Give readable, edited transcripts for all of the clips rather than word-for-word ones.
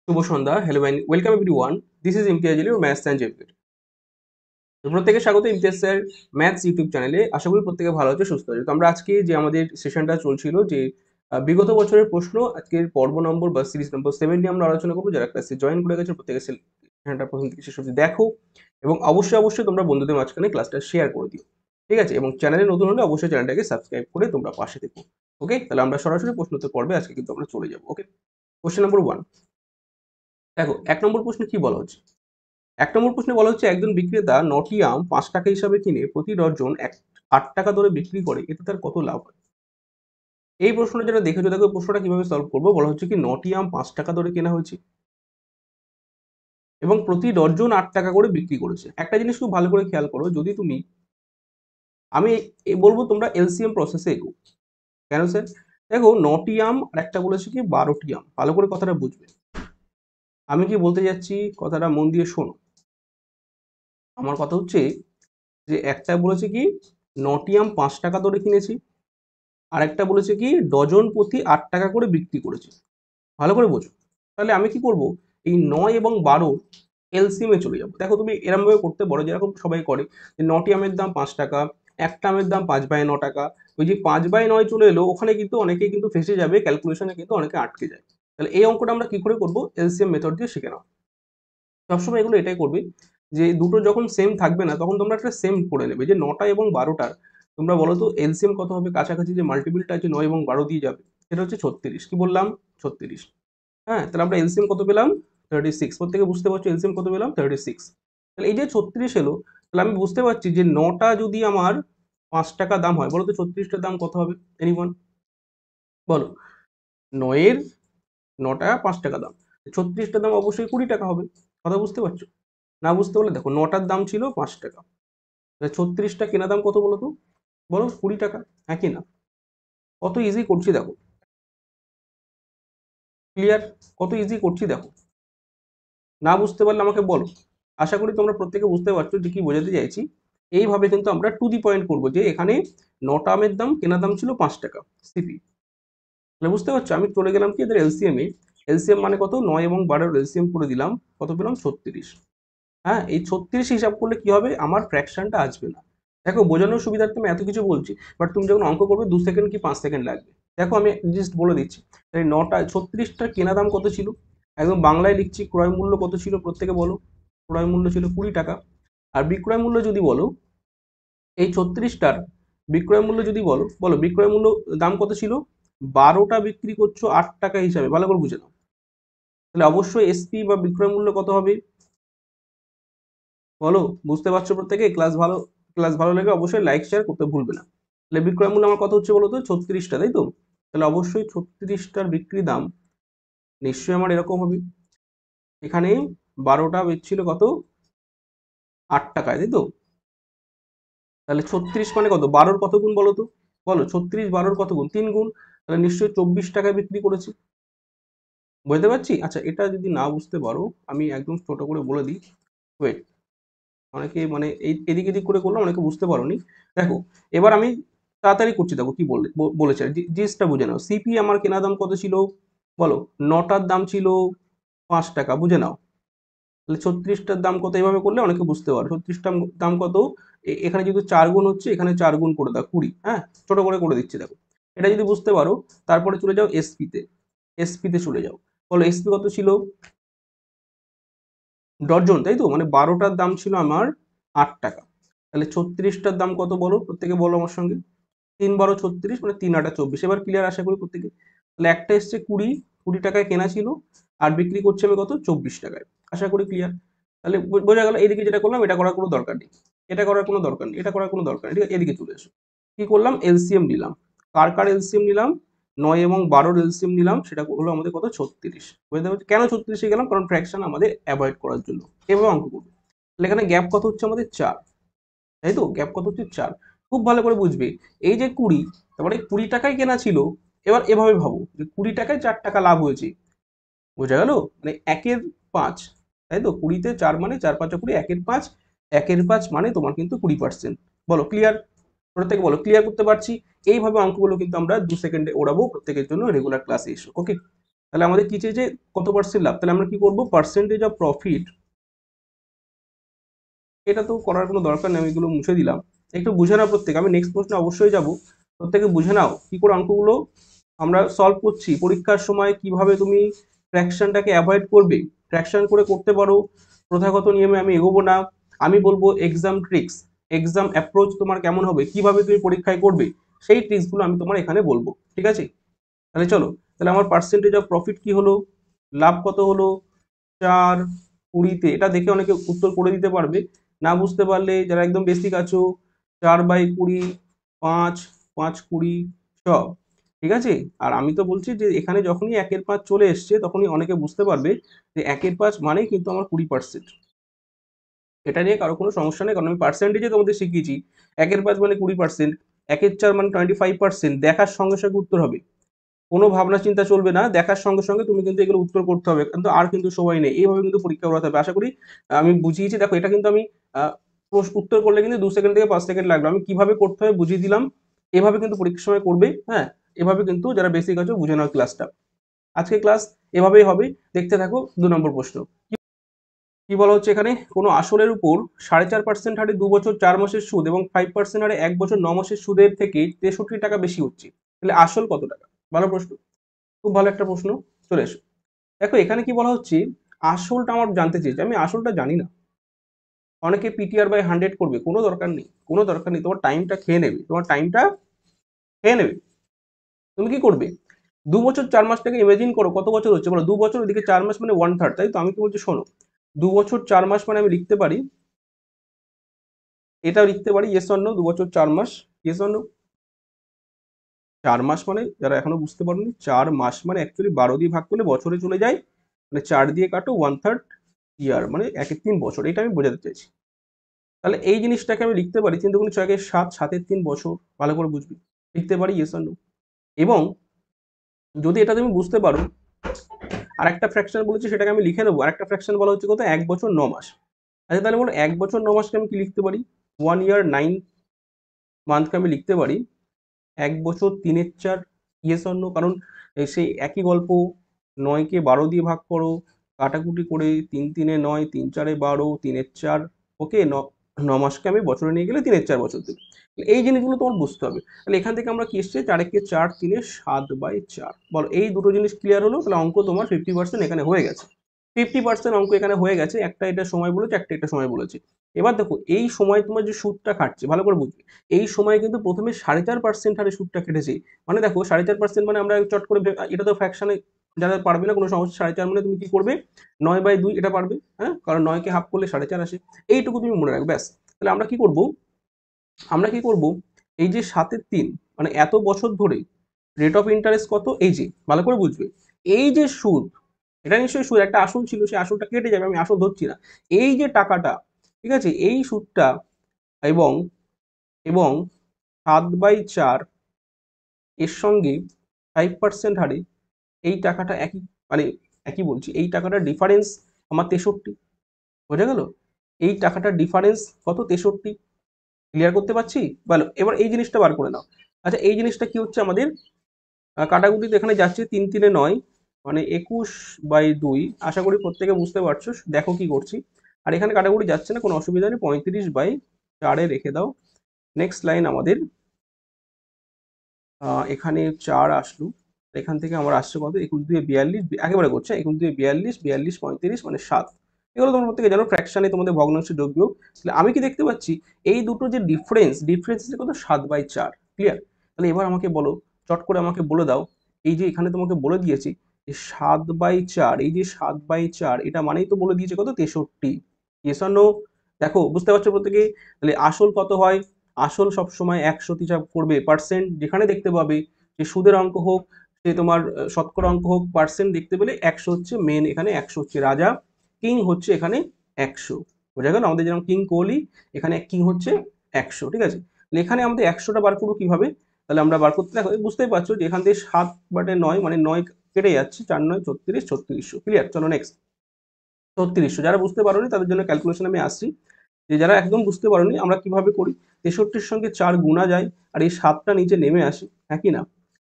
শুভ সন্ধ্যা। Hello and welcome everyone. This is Imtiaz Ali, your maths and GK. তো প্রত্যেকে স্বাগত ইমতিয়াজ স্যার ম্যাথস ইউটিউব চ্যানেলে। আশা করি প্রত্যেকে ভালো আছে, সুস্থ আছে। তো আমরা আজকে যে আমাদের সেশনটা চলছিল যে বিগত বছরের প্রশ্ন, আজকের পর্ব নম্বর বা সিরিজ নম্বর 7 নিয়ে আমরা আলোচনা করবো। যারা ক্লাসে জয়েন করে গেছে প্রত্যেকে সেশনটা প্রথম থেকে শেষ অবধি দেখো এবং অবশ্যই তোমরা বন্ধুদের মাঝখানে ক্লাসটা শেয়ার করে দিও। ঠিক আছে? এবং চ্যানেলে নতুন হলে অবশ্যই চ্যানেলটাকে সাবস্ক্রাইব করে তোমরা পাশে থেকো। ওকে? তাহলে আমরা সরাসরি প্রশ্নোত্তর পর্বে আজকে কিন্তু আমরা চলে যাবো। ওকে? Question number 1। দেখো 1 নম্বর প্রশ্নে কি বলা হচ্ছে? ১ নম্বর প্রশ্নে বলা হচ্ছে একজন বিক্রেতা ৯টি আম ৳৫ হিসাবে কিনে প্রতি ডর্জন ৳৮ দরে বিক্রি করে। এতে তার কত লাভ হয়? এই প্রশ্নটা যারা দেখেছো দেখো প্রশ্নটা কিভাবে সলভ করব। বলা হচ্ছে কি ৯টি আম ৳৫ দরে কেনা হয়েছে এবং প্রতি ডর্জন ৳৮ করে বিক্রি করেছে। একটা জিনিস খুব ভালো করে খেয়াল করো, যদি তুমি আমি বলব তোমরা এলসিএম প্রসেসে এগো। কেন স্যার? দেখো ৯টি আম আর একটা বলেছে কি ১২টি আম। ভালো করে কথাটা বুঝবে। আমি কি বলতে যাচ্ছি কথাটা মন দিয়ে শোনো। আমার কথা হচ্ছে যে একটা বলেছে কি ৯টি আম ৳৫ দরে কিনেছি। আরেকটা বলেছে কি ডজন প্রতি ৳৮ করে বিক্রি করেছে। ভালো করে বোঝো। তাহলে আমি কি করব? এই ৯ এবং ১২ এলসিএম এ চলে যাব। দেখো তুমি এরমভাবে করতে পারো যেরকম সবাই করে যে ৯টি আমের দাম ৳৫, একটা আমের দাম ৫/৯ টাকা। ওই যে ৫/৯ চলে এলো ওখানে কিন্তু অনেকেই কিন্তু ফেঁসে যাবে, ক্যালকুলেশনে কিন্তু অনেকে আটকে যায়। তাহলে এই অঙ্কটা আমরা কি করে করব? এলসিএম মেথড দিয়ে শিখে নাও। সবসময় এগুলো এটাই করবে যে দুটো যখন সেম থাকবে না তখন তোমরা একটা সেম করে নেবে যে ৯টা এবং ১২টার তোমরা বলো তো এলসিএম কত হবে? কাছাকাছি যে মাল্টিপলটা আছে ৯ এবং ১২ দিয়ে যাবে। সেটা হচ্ছে ৩৬। কি বললাম? ৩৬। হ্যাঁ? তাহলে আমরা এলসিএম কত পেলাম? 36। প্রত্যেকে বুঝতে পারছো এলসিএম কত পেলাম? 36। তাহলে এই যে 36 এলো, তাহলে আমি বুঝতে পারছি যে ৯টা যদি আমার ৳৫ দাম হয়, বলো তো ৩৬ টার দাম কত হবে? এনিওয়ান? বলো। ৯ এর ৯টা ৳৫ দাম। ৩৬ টার দাম অবশ্যই ৳২০ হবে। কথা বুঝতে পারছো? না বুঝতে পারলে দেখো ৯টার দাম ছিল ৳৫। ৩৬টা কেনা দাম কত বলো তো? বলো ৳২০। হ্যাঁ কি না? কত ইজি করছি দেখো। ক্লিয়ার? কত ইজি করছি দেখো। না বুঝতে পারলে আমাকে বলো। আশা করি তোমরা প্রত্যেকে বুঝতে পারছো যে কি বোঝাতে চাইছি। এইভাবে কিন্তু আমরা টু দি পয়েন্ট করব যে এখানে ৯টা আমের দাম কেনা দাম ছিল ৳৫ সিপি। তাহলে বুঝতে পারছো? আমি চলে গেলাম কি এদের এলসিএম এ। এলসিএম মানে কত? ৯ এবং ১২ এর এলসিএম করে দিলাম। কত পেলাম? ৩৬। হ্যাঁ, এই ৩৬ হিসাব করলে কি হবে? আমার ফ্র্যাকশনটা আসবে না। দেখো বোঝানোর সুবিধার্থে আমি এত কিছু বলছি। বাট তুমি যখন অঙ্ক করবে ২ সেকেন্ড কি ৫ সেকেন্ড লাগবে। দেখো আমি জাস্ট বলে দিচ্ছি। এই ৯টা ৩৬ টার কেনা দাম কত ছিল? একদম বাংলায় লিখছি, ক্রয় মূল্য কত ছিল প্রত্যেকে বলো? ক্রয় মূল্য ছিল ৳২০। আর বিক্রয় মূল্য যদি বলো, এই ৩৬ টার বিক্রয় মূল্য যদি বলো, বিক্রয় মূল্য দাম কত ছিল? ১২টা বিক্রি করছো ৳৮ হিসাবে। ভালো করে বুঝে নাও। তাহলে অবশ্যই এসপি বা বিক্রয় মূল্য কত হবে? বলো, বুঝতে পারছো প্রত্যেকে? ক্লাস ভালো লাগলে অবশ্যই লাইক শেয়ার করতে ভুলবে না। তাহলে বিক্রয় মূল্য আমার কত হচ্ছে বলো তো? ৩৬ টা, তাই তো? তাহলে অবশ্যই ৩৬ টার বিক্রি দাম নিশ্চয়ই আমার এরকম হবে। এখানে ১২টা বেচছিল কত? ৳৮, তাই তো? তাহলে ৩৬ মানে কত? ১২ র কত গুণ বলো তো? বলো ৩৬ ১২ র কত গুণ? ৩ গুণ। তাহলে নিশ্চয়ই ৳২৪ বিক্রি করেছি। বুঝতে পারছি? আচ্ছা, এটা যদি না বুঝতে পারো আমি একদম ছোট করে বলে দিই। ওয়েট। অনেকে মানে এই এদিক এদিক করে করলাম, অনেকে বুঝতে পারোনি। দেখো এবার আমি তাড়াতাড়ি করছি, দেখো কি বলেছে জিনিসটা বুঝে নাও। সিপি আমার কেনা দাম কত ছিল বলো? ৯টার দাম ছিল ৳৫, বুঝে নাও। তাহলে ৩৬ টার দাম কত? এভাবে করলে অনেকে বুঝতে পারো। ৩৬ টার দাম কত? এখানে যেহেতু ৪ গুণ হচ্ছে এখানে ৪ গুণ করে দাও ২০। হ্যাঁ? ছোট করে দিচ্ছি দেখো। এটা যদি বুঝতে পারো তারপরে চলে যাও এসপি তে। এসপি তে চলে যাও। বলো এসপি কত ছিল? ডর্জন, তাই তো? মানে ১২টার দাম ছিল আমার ৳৮। তাহলে ৩৬ টার দাম কত বলো? প্রত্যেকে বলো আমার সঙ্গে। ৩ × ১২ = ৩৬, মানে ৩ × ৮ = ২৪। এবার ক্লিয়ার আশা করি প্রত্যেকে। তাহলে একটা এসছে ২০, ৳২০ কেনা ছিল আর বিক্রি করছি আমি কত? ৳২৪। আশা করি ক্লিয়ার। তাহলে বোঝা গেল এইদিকে যেটা করলাম এটা করার কোনো দরকার নেই। এটা করার কোনো দরকার নেই। এটা করার কোনো দরকার নেই। ঠিক আছে? এদিকে চলে এসো। কি করলাম? এলসিএম নিলাম। কার এলসিএম নিলাম? ৯ এবং ১২ র এলসিএম নিলাম। সেটা হলো আমাদের কত? ৩৬। বুঝতে পারছো? কেন ৩৬ এ গেলাম? কারণ ফ্র্যাকশন আমাদের এভয়েড করার জন্য। এভাবে অঙ্ক করব। তাহলে এখানে গ্যাপ কত হচ্ছে আমাদের? ৪। তাই তো? গ্যাপ কত হচ্ছে? ৪। খুব ভালো করে বুঝবে। এই যে ২০, তারপরে ৳২০ কেনা ছিল। এবার এভাবে ভাবো যে ৳২০ ৳৪ লাভ হয়েছে। বোঝা গেল? মানে ১ এর ৫, তাই তো? ২০ তে ৪ মানে ৪ ৫ ২০, ১ এর ৫, ১ এর ৫ মানে তোমার কিন্তু ২০%। বলো ক্লিয়ার? প্রত্যেকে বলো ক্লিয়ার করতে পারছি? এইভাবে অঙ্কগুলো কিন্তু আমরা ২ সেকেন্ডে ওড়াবো। প্রত্যেকের জন্য রেগুলার ক্লাসে এসো। ওকে? তাহলে আমাদের কি চেয়েছে, কত পার্সেন্ট লাভ, তাহলে আমরা কি করব, পার্সেন্টেজ অফ প্রফিট, এটা তো করার কোনো দরকার নেই, আমি এগুলো মুছে দিলাম। একটু বুঝে নাও প্রত্যেকে, আমি নেক্সট প্রশ্নে অবশ্যই যাব, প্রত্যেকে বুঝে নাও কি করে অঙ্কগুলো আমরা সলভ করছি। পরীক্ষার সময় কিভাবে তুমি ফ্র্যাকশনটাকে অ্যাভয়েড করবে, ফ্র্যাকশন করে করতে পারো, প্রথাগত নিয়মে আমি এগোবো না। আমি বলবো এক্সাম ট্রিক্স, এক্সাম অ্যাপ্রোচ তোমার কেমন হবে, কিভাবে তুমি পরীক্ষায় করবে, সেই ট্রিক্সগুলো আমি তোমার এখানে বলবো, ঠিক আছে। তাহলে চলো, তাহলে আমার পার্সেন্টেজ অফ প্রফিট কি হলো, লাভ কত হলো, 4/20, এটা দেখে অনেকে উত্তর করে দিতে পারবে। না বুঝতে পারলে যারা একদম বেসিক আছো, 4/20, 5, 5/20 সব, ঠিক আছে। আর আমি তো বলছি যে এখানে যখনই 1/5 চলে এসছে তখনই অনেকে বুঝতে পারবে যে 1/5 মানেই কিন্তু আমার 20%। এটা নিয়ে কারো কোনো সমস্যা নেই, কারণ আমি পার্সেন্টেজে তোমাদের শিখিয়েছি 1/5 মানে 20%, 1/4 মানে 25%। দেখার সঙ্গে সঙ্গে উত্তর হবে, কোনো ভাবনা চিন্তা চলবে না, দেখার সঙ্গে সঙ্গে তুমি কিন্তু এগুলো উত্তর করতে হবে, কিন্তু আর কিন্তু সময় নেই, এইভাবে কিন্তু পরীক্ষা করাতে হবে। আশা করি আমি বুঝিয়েছি, দেখো এটা কিন্তু আমি উত্তর করলে কিন্তু 2 সেকেন্ড থেকে 5 সেকেন্ড লাগবে, আমি কিভাবে করতে হবে বুঝিয়ে দিলাম। এভাবে কিন্তু পরীক্ষার সময় করবে, হ্যাঁ, এভাবে কিন্তু যারা বেসিক আছে বুঝে নাও ক্লাসটা। আজকে ক্লাস এভাবেই হবে, দেখতে থাকো। 2 নম্বর প্রশ্ন কি বলা হচ্ছে এখানে, কোনো আসলের উপর 4.5% হারে 2 বছর 4 মাসের সুদ এবং 5% হারে 1 বছর 9 মাসের সুদের থেকে 63 টাকা বেশি হচ্ছে, তাহলে আসল কত টাকা। ভালো প্রশ্ন, খুব ভালো একটা প্রশ্ন, চলে এসো। দেখো এখানে কি বলা হচ্ছে, আসলটা আমার জানতে চেয়েছে, আমি আসলটা জানি না। অনেকে PTR/100 করবে, কোনো দরকার নেই, কোনো দরকার নেই, তোমার টাইমটা খেয়ে নেবে, তোমার টাইমটা খেয়ে নেবে। তুমি কি করবে, 2 বছর 4 মাসটাকে ইমাজিন করো, কত বছর হচ্ছে বলো, 2 বছর ওদিকে 4 মাস মানে 1/3, তাই তো। আমি কি বলছি শোনো, 2 বছর 4 মাস মানে আমি লিখতে পারি, এটাও লিখতে পারি ইয়েস অর নো, 2 বছর 4 মাস, ইয়েস অর নো। 4 মাস মানে, যারা এখনো বুঝতে পারোনি, 4 মাস মানে অ্যাকচুয়ালি 12 দিয়ে ভাগ করলে বছরে চলে যায়, মানে 4 দিয়ে কাটো, 1/3 ইয়ার, মানে 1/3 বছর, এটা আমি বোঝাতে চাইছি। তাহলে এই জিনিসটাকে আমি লিখতে পারি, চিন্তা করুন 6 7, 7/3 বছর, ভালো করে বুঝবি, লিখতে পারি ইয়েস অর নো। এবং যদি এটা তুমি বুঝতে পারো, আর একটা ফ্র্যাকশন বলেছি সেটাকে আমি লিখে নেবো, আর একটা ফ্র্যাকশন বলা হচ্ছে কত, 1 বছর 9 মাস। আচ্ছা তাহলে বলো 1 বছর 9 মাসকে আমি কি লিখতে পারি, 1 year 9 monthকে আমি লিখতে পারি 1 বছর 3/4, ইয়েস অর নো। কারণ সেই একই গল্প, 9কে 12 দিয়ে ভাগ করো, কাটাকুটি করে, 3 3 9, 3 4 12, 3/4, ওকে, 9 মাসকে আমি বছরে নিয়ে গেলে 3/4 বছর দেবে। এই জিনিসগুলো তোমার বুঝতে হবে। তাহলে এখান থেকে আমরা কি এসছে, 4 × 4 = 7/4, বলো এই দুটো জিনিস ক্লিয়ার হলো, তাহলে অঙ্ক তোমার 50% এখানে হয়ে গেছে, 50% অঙ্ক এখানে হয়ে গেছে। একটা এটা সময় বলেছে, একটা এটা সময় বলেছে। এবার দেখো এই সময় তোমার যে সুদটা কাটছে, ভালো করে বুঝবে, এই সময় কিন্তু প্রথমে 4.5% হারে সুদটা কেটেছে। মানে দেখো 4.5% মানে আমরা চট করে এটা তো ফ্র্যাকশনে যারা পারবে না, কোনো সমস্যা, 4.5 মানে তুমি কি করবে, 9/2 এটা পারবে, হ্যাঁ, কারণ 9কে হাফ করলে 4.5 আসে, এইটুকু তুমি মনে রাখবে ব্যাস। তাহলে আমরা কি করব, আমরা কি করব, এই যে 7/3 মানে এত বছর ধরে রেট অফ ইন্টারেস্ট কত, এই যে ভালো করে বুঝবে, এই যে সুদ, এটা নিশ্চয়ই সুদ, একটা আসল ছিল, সেই আসলটা কেটে যাবে, আমি আসল ধরছি না, এই যে টাকাটা, ঠিক আছে, এই সুদটা, এবং এবং 7/4 এর সঙ্গে 5% হারে এই টাকাটা একই, মানে একই বলছি, এই টাকাটার ডিফারেন্স আমার 63, বোঝা গেল, এই টাকাটার ডিফারেন্স কত, 63, ক্লিয়ার করতে পারছি, ভালো। এবার এই জিনিসটা বার করে নাও। আচ্ছা এই জিনিসটা কি হচ্ছে আমাদের, কাটাকুটিতে এখানে যাচ্ছে 3 3 9, মানে 21/2, আশা করি প্রত্যেকে বুঝতে পারছো, দেখো কি করছি। আর এখানে কাটাকুটি যাচ্ছে না, কোনো অসুবিধা নেই, 35/4 রেখে দাও। নেক্সট লাইন আমাদের, এখানে 4 আসলো, এখান থেকে আমার আসছে কত, 21 2 42, একেবারে করছে, 21 2 42, 42 35 মানে 7। এগুলো তোমরা প্রত্যেকে জানো, ফ্র্যাকশনে তোমাদের ভগ্নাংশ যোগ বিয়োগ। তাহলে আমি কি দেখতে পাচ্ছি, এই দুটো যে ডিফারেন্স হচ্ছে কত, 7/4, ক্লিয়ার। তাহলে এবার আমাকে বলো, চট করে আমাকে বলে দাও, এই যে এখানে তোমাকে বলে দিয়েছি যে 7/4, এই যে 7/4 এটা মানেই তো বলে দিয়েছে কত, 63, ইয়েস অর নো। দেখো বুঝতে পারছো প্রত্যেকে, তাহলে আসল কত হয়, আসল সবসময় 100 হিসাব করবে, পার্সেন্ট যেখানে দেখতে পাবে, যে সুদের অঙ্ক হোক, সে তোমার শতকরা অঙ্ক হোক, পার্সেন্ট দেখতে পেলে 100 হচ্ছে মেন, এখানে 100 হচ্ছে রাজা, কিং হচ্ছে এখানে 100, বোঝা গেল, আমাদের যেমন কিং কোহলি, এখানে কিং হচ্ছে 100, ঠিক আছে। তাহলে এখানে আমাদের 100টা বার করবো কিভাবে, তাহলে আমরা বার করতে দেখো, বুঝতেই পারছো যে এখান থেকে 7/9 মানে 9 কেটে যাচ্ছে, 4 9 36, 3600, ক্লিয়ার। চলো নেক্সট, 3600, যারা বুঝতে পারোনি তাদের জন্য ক্যালকুলেশন আমি আসছি, যে যারা একদম বুঝতে পারোনি আমরা কিভাবে করি, 63-র সঙ্গে 4 গুণা যায়, আর এই 7টা নিচে নেমে আসে, একই না,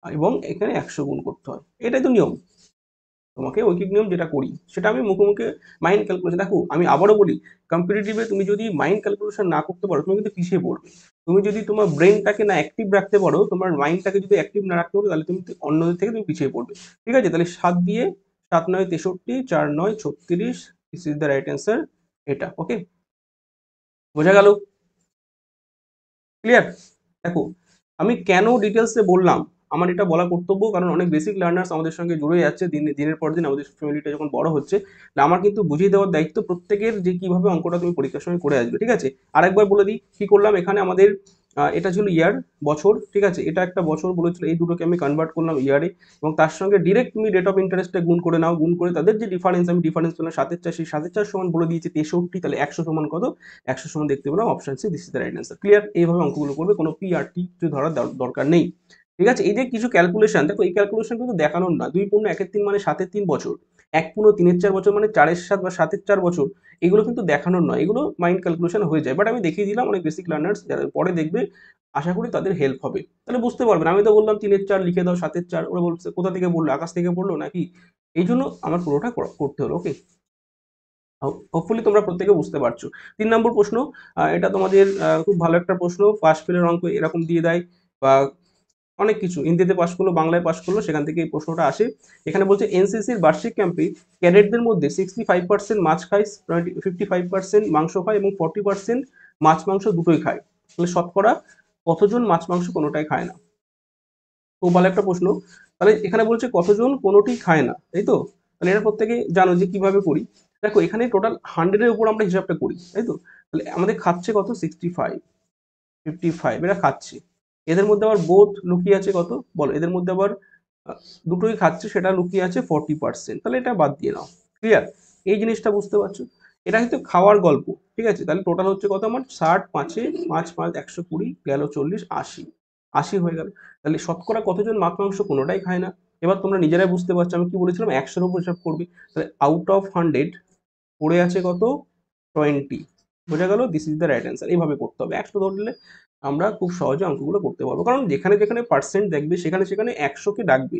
এবং এখানে 100 গুণ করতে হয়, এটাই তো নিয়ম। তোমাকে ঐকিক নিয়ম যেটা করি সেটা আমি মুখে মুখে মাইন্ড ক্যালকুলেশন, দেখো আমি আবারও বলি, কম্পিটিটিভে তুমি যদি মাইন্ড ক্যালকুলেশন না করতে পারো তুমি কিন্তু পিছিয়ে পড়বে। তুমি যদি তোমার ব্রেনটাকে না অ্যাক্টিভ রাখতে পারো, তোমার মাইন্ডটাকে যদি অ্যাক্টিভ না রাখতে পারো, তাহলে তুমি অন্যদের থেকে তুমি পিছিয়ে পড়বে। ঠিক আছে, তাহলে 7 দিয়ে 7 9 63, 4 9 36, this is the right answer, এটা ওকে। বোঝা গেল? ক্লিয়ার? দেখো আমি কেন ডিটেলসে বললাম, আমার এটা বলা কর্তব্য, কারণ অনেক বেসিক লার্নার্স আমাদের সঙ্গে জুড়ে যাচ্ছে দিনের পর দিন, আমাদের ফ্যামিলিটা যখন বড় হচ্ছে, আমার কিন্তু বুঝিয়ে দেওয়ার দায়িত্ব প্রত্যেকের, যে কিভাবে অঙ্কটা তুমি পরীক্ষার সময় করে আসবে। ঠিক আছে, আরেকবার বলে দিই কি করলাম এখানে। আমাদের এটা ছিল ইয়ার, বছর, ঠিক আছে, এটা একটা বছর বলেছিল, এই দুটোকে আমি কনভার্ট করলাম ইয়ারে, এবং তার সঙ্গে ডিরেক্ট তুমি রেট অফ ইন্টারেস্টটা গুণ করে নাও, গুণ করে তাদের যে ডিফারেন্স, আমি ডিফারেন্স পেলাম 7/4, সেই 7/4 সমান বলে দিয়েছে 63, তাহলে 100 সমান কত? 100 সমান দেখতে পেলাম option C, this is the right answer. Clear? এইভাবে অঙ্কগুলো করবে, কোনো পি আর টি কিছু ধরার দরকার নেই। ঠিক আছে, এই যে কিছু ক্যালকুলেশন, দেখো এই ক্যালকুলেশন কিন্তু দেখানোর না। 2 পূর্ণ 1-এর 3 মানে 7-এর 3 বছর, 1 পূর্ণ 3-এর 4 বছর মানে 4-এর 7 বা 7-এর 4 বছর, এগুলো কিন্তু দেখানোর নয়, এগুলো মাইন্ড ক্যালকুলেশন হয়ে যায়। বাট আমি দেখিয়ে দিলাম, অনেক বেসিক লার্নার্স যারা পরে দেখবে, আশা করি তাদের হেল্প হবে, তাহলে বুঝতে পারবেন। আমি তো বললাম 3-এর 4 লিখে দাও, 7-এর 4, ওরা বলছে কোথা থেকে বললো, আকাশ থেকে পড়লো নাকি? এই জন্য আমার পুরোটা করতে হলো। ওকে, হোপফুলি তোমরা প্রত্যেকে বুঝতে পারছো। 3 নম্বর প্রশ্ন, এটা তোমাদের খুব ভালো একটা প্রশ্ন, পাস ফেলের অঙ্ক এরকম দিয়ে দেয়, বা অনেক কিছু, হিন্দিতে পাস করলো, বাংলায় পাস করলো, সেখান থেকে এই প্রশ্নটা আসে। এখানে বলছে এনসিসির বার্ষিক ক্যাম্পে ক্যাডেটদের মধ্যে 65% মাছ খায়, 55% মাংস খায় এবং 40% মাছ মাংস দুটোই খায়, তাহলে শতকরা কতজন মাছ মাংস কোনোটাই খায় না? খুব ভালো একটা প্রশ্ন। তাহলে এখানে বলছে কতজন কোনোটি খায় না, তাই তো? তাহলে এটা প্রত্যেকে জানো যে কিভাবে করি। দেখো এখানে টোটাল 100-এর উপর আমরা হিসাবটা করি, তাই তো? তাহলে আমাদের খাচ্ছে কত? 65, 55 এরা খাচ্ছে। এদের মধ্যে আবার বোধ লুকিয়ে আছে কত বলো? এদের মধ্যে আবার দুটোই খাচ্ছে, সেটা লুকিয়ে আছে 40%, তাহলে এটা বাদ দিয়ে নাও। ক্লিয়ার? এই জিনিসটা বুঝতে পারছো? এটা কিন্তু খাওয়ার গল্প। ঠিক আছে, তাহলে টোটাল হচ্ছে কত আমার? 60, 5-এ 5 5 120 গেল, 40, 80, 80 হয়ে গেল। তাহলে শতকরা কতজন মাছ মাংস কোনোটাই খায় না? এবার তোমরা নিজেরাই বুঝতে পারছো, আমি কি বলেছিলাম, 100-এর উপর হিসাব করবে। তাহলে আউট অফ 100 পড়ে আছে কত? 20। বোঝা গেল? This is the right answer. এইভাবে করতে হবে, 100 ধরলে আমরা খুব সহজে অঙ্কগুলো করতে পারবো, কারণ যেখানে যেখানে পার্সেন্ট দেখবে সেখানে সেখানে 100-কে ডাকবে।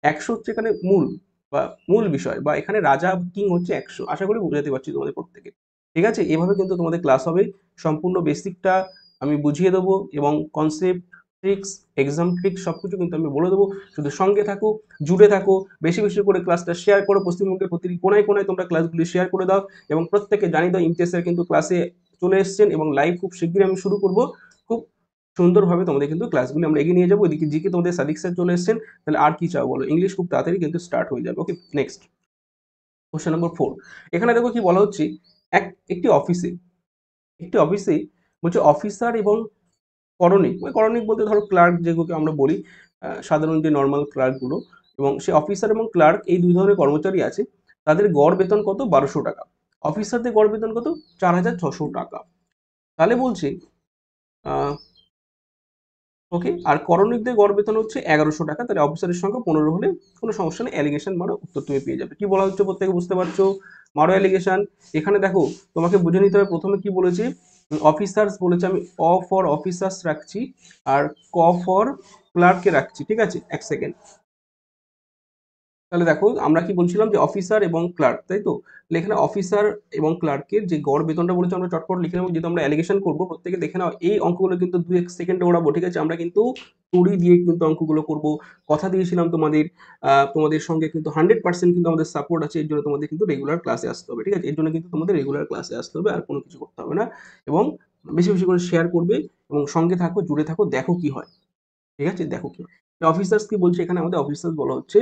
100 হচ্ছে এখানে মূল, বা মূল বিষয়, বা এখানে রাজা কিং হচ্ছে 100। আশা করি বুঝাতে পারছি তোমাদের প্রত্যেকে। ঠিক আছে, এভাবে কিন্তু তোমাদের ক্লাস হবে। সম্পূর্ণ বেসিকটা আমি বুঝিয়ে দেবো, এবং কনসেপ্ট, ট্রিক্স, এক্সাম ট্রিক্স সবকিছু কিন্তু আমি বলে দেবো। শুধু সঙ্গে থাকো, জুড়ে থাকো, বেশি বেশি করে ক্লাসটা শেয়ার করো, পশ্চিমবঙ্গের প্রতিটি কোনায় কোনায় তোমরা ক্লাসগুলি শেয়ার করে দাও, এবং প্রত্যেকে জানিয়ে দাও ইমটিএস এর কিন্তু ক্লাসে চলে এসেছেন, এবং লাইভ খুব শীঘ্রই আমি শুরু করব। খুব সুন্দরভাবে তোমাদের কিন্তু ক্লাসগুলি আমরা এগিয়ে নিয়ে যাবো। এদিকে জিকে তোমাদের সাদিক স্যার চলে এসেছেন, তাহলে আর কি চাও বলো? ইংলিশ খুব তাড়াতাড়ি কিন্তু স্টার্ট হয়ে যাবে। ওকে, নেক্সট কোশ্চেন নম্বর 4। এখানে দেখো কি বলা হচ্ছে, একটি অফিসে বলছে অফিসার এবং করণিক, মানে করণিক বলতে ধরো ক্লার্ক, যেগুলোকে আমরা বলি সাধারণ যে নর্মাল ক্লার্কগুলো, এবং সে অফিসার এবং ক্লার্ক এই দুই ধরনের কর্মচারী আছে, তাদের গড় বেতন কত? 1200 টাকা। অফিসারদের গড় বেতন কত? 4600 টাকা। তাহলে বলছে ওকে, আর করণিকদের গড় বেতন হচ্ছে 1100 টাকা। তাহলে অফিসারের সংখ্যা 15 হলে কোনো সমস্যা নেই, অ্যালিগেশন মারো, উত্তর তুমি পেয়ে যাবে। কি বলা হচ্ছে প্রত্যেকে বুঝতে পারছো? মারো অ্যালিগেশন। এখানে দেখো তোমাকে বুঝে নিতে হবে, প্রথমে কি বলেছে, অফিসার্স বলেছে, আমি অ ফর অফিসার্স রাখছি, আর ক ফর ক্লার্ককে রাখছি। ঠিক আছে, এক সেকেন্ড। তাহলে দেখো আমরা কি বলছিলাম, যে অফিসার এবং ক্লার্ক, তাই তো? তাহলে এখানে অফিসার এবং ক্লার্কের যে গড় বেতনটা বলেছে, আমরা চটপট লিখে নেবো, যেহেতু আমরা অ্যালিগেশন করবো। প্রত্যেকে দেখে নাও, এই অঙ্কগুলো কিন্তু 2-1 সেকেন্ডে ওড়াবো। ঠিক আছে, আমরা কিন্তু তুড়ি দিয়ে কিন্তু অঙ্কগুলো করবো। কথা দিয়েছিলাম তোমাদের, তোমাদের সঙ্গে কিন্তু 100% কিন্তু আমাদের সাপোর্ট আছে, এর জন্য তোমাদের কিন্তু রেগুলার ক্লাসে আসতে হবে। ঠিক আছে, এর জন্য কিন্তু তোমাদের রেগুলার ক্লাসে আসতে হবে, আর কোনো কিছু করতে হবে না। এবং বেশি বেশি করে শেয়ার করবে, এবং সঙ্গে থাকো, জুড়ে থাকো, দেখো কি হয়। ঠিক আছে, দেখো কি হয়। অফিসার্স কি বলছে এখানে? আমাদের অফিসার্স বলা হচ্ছে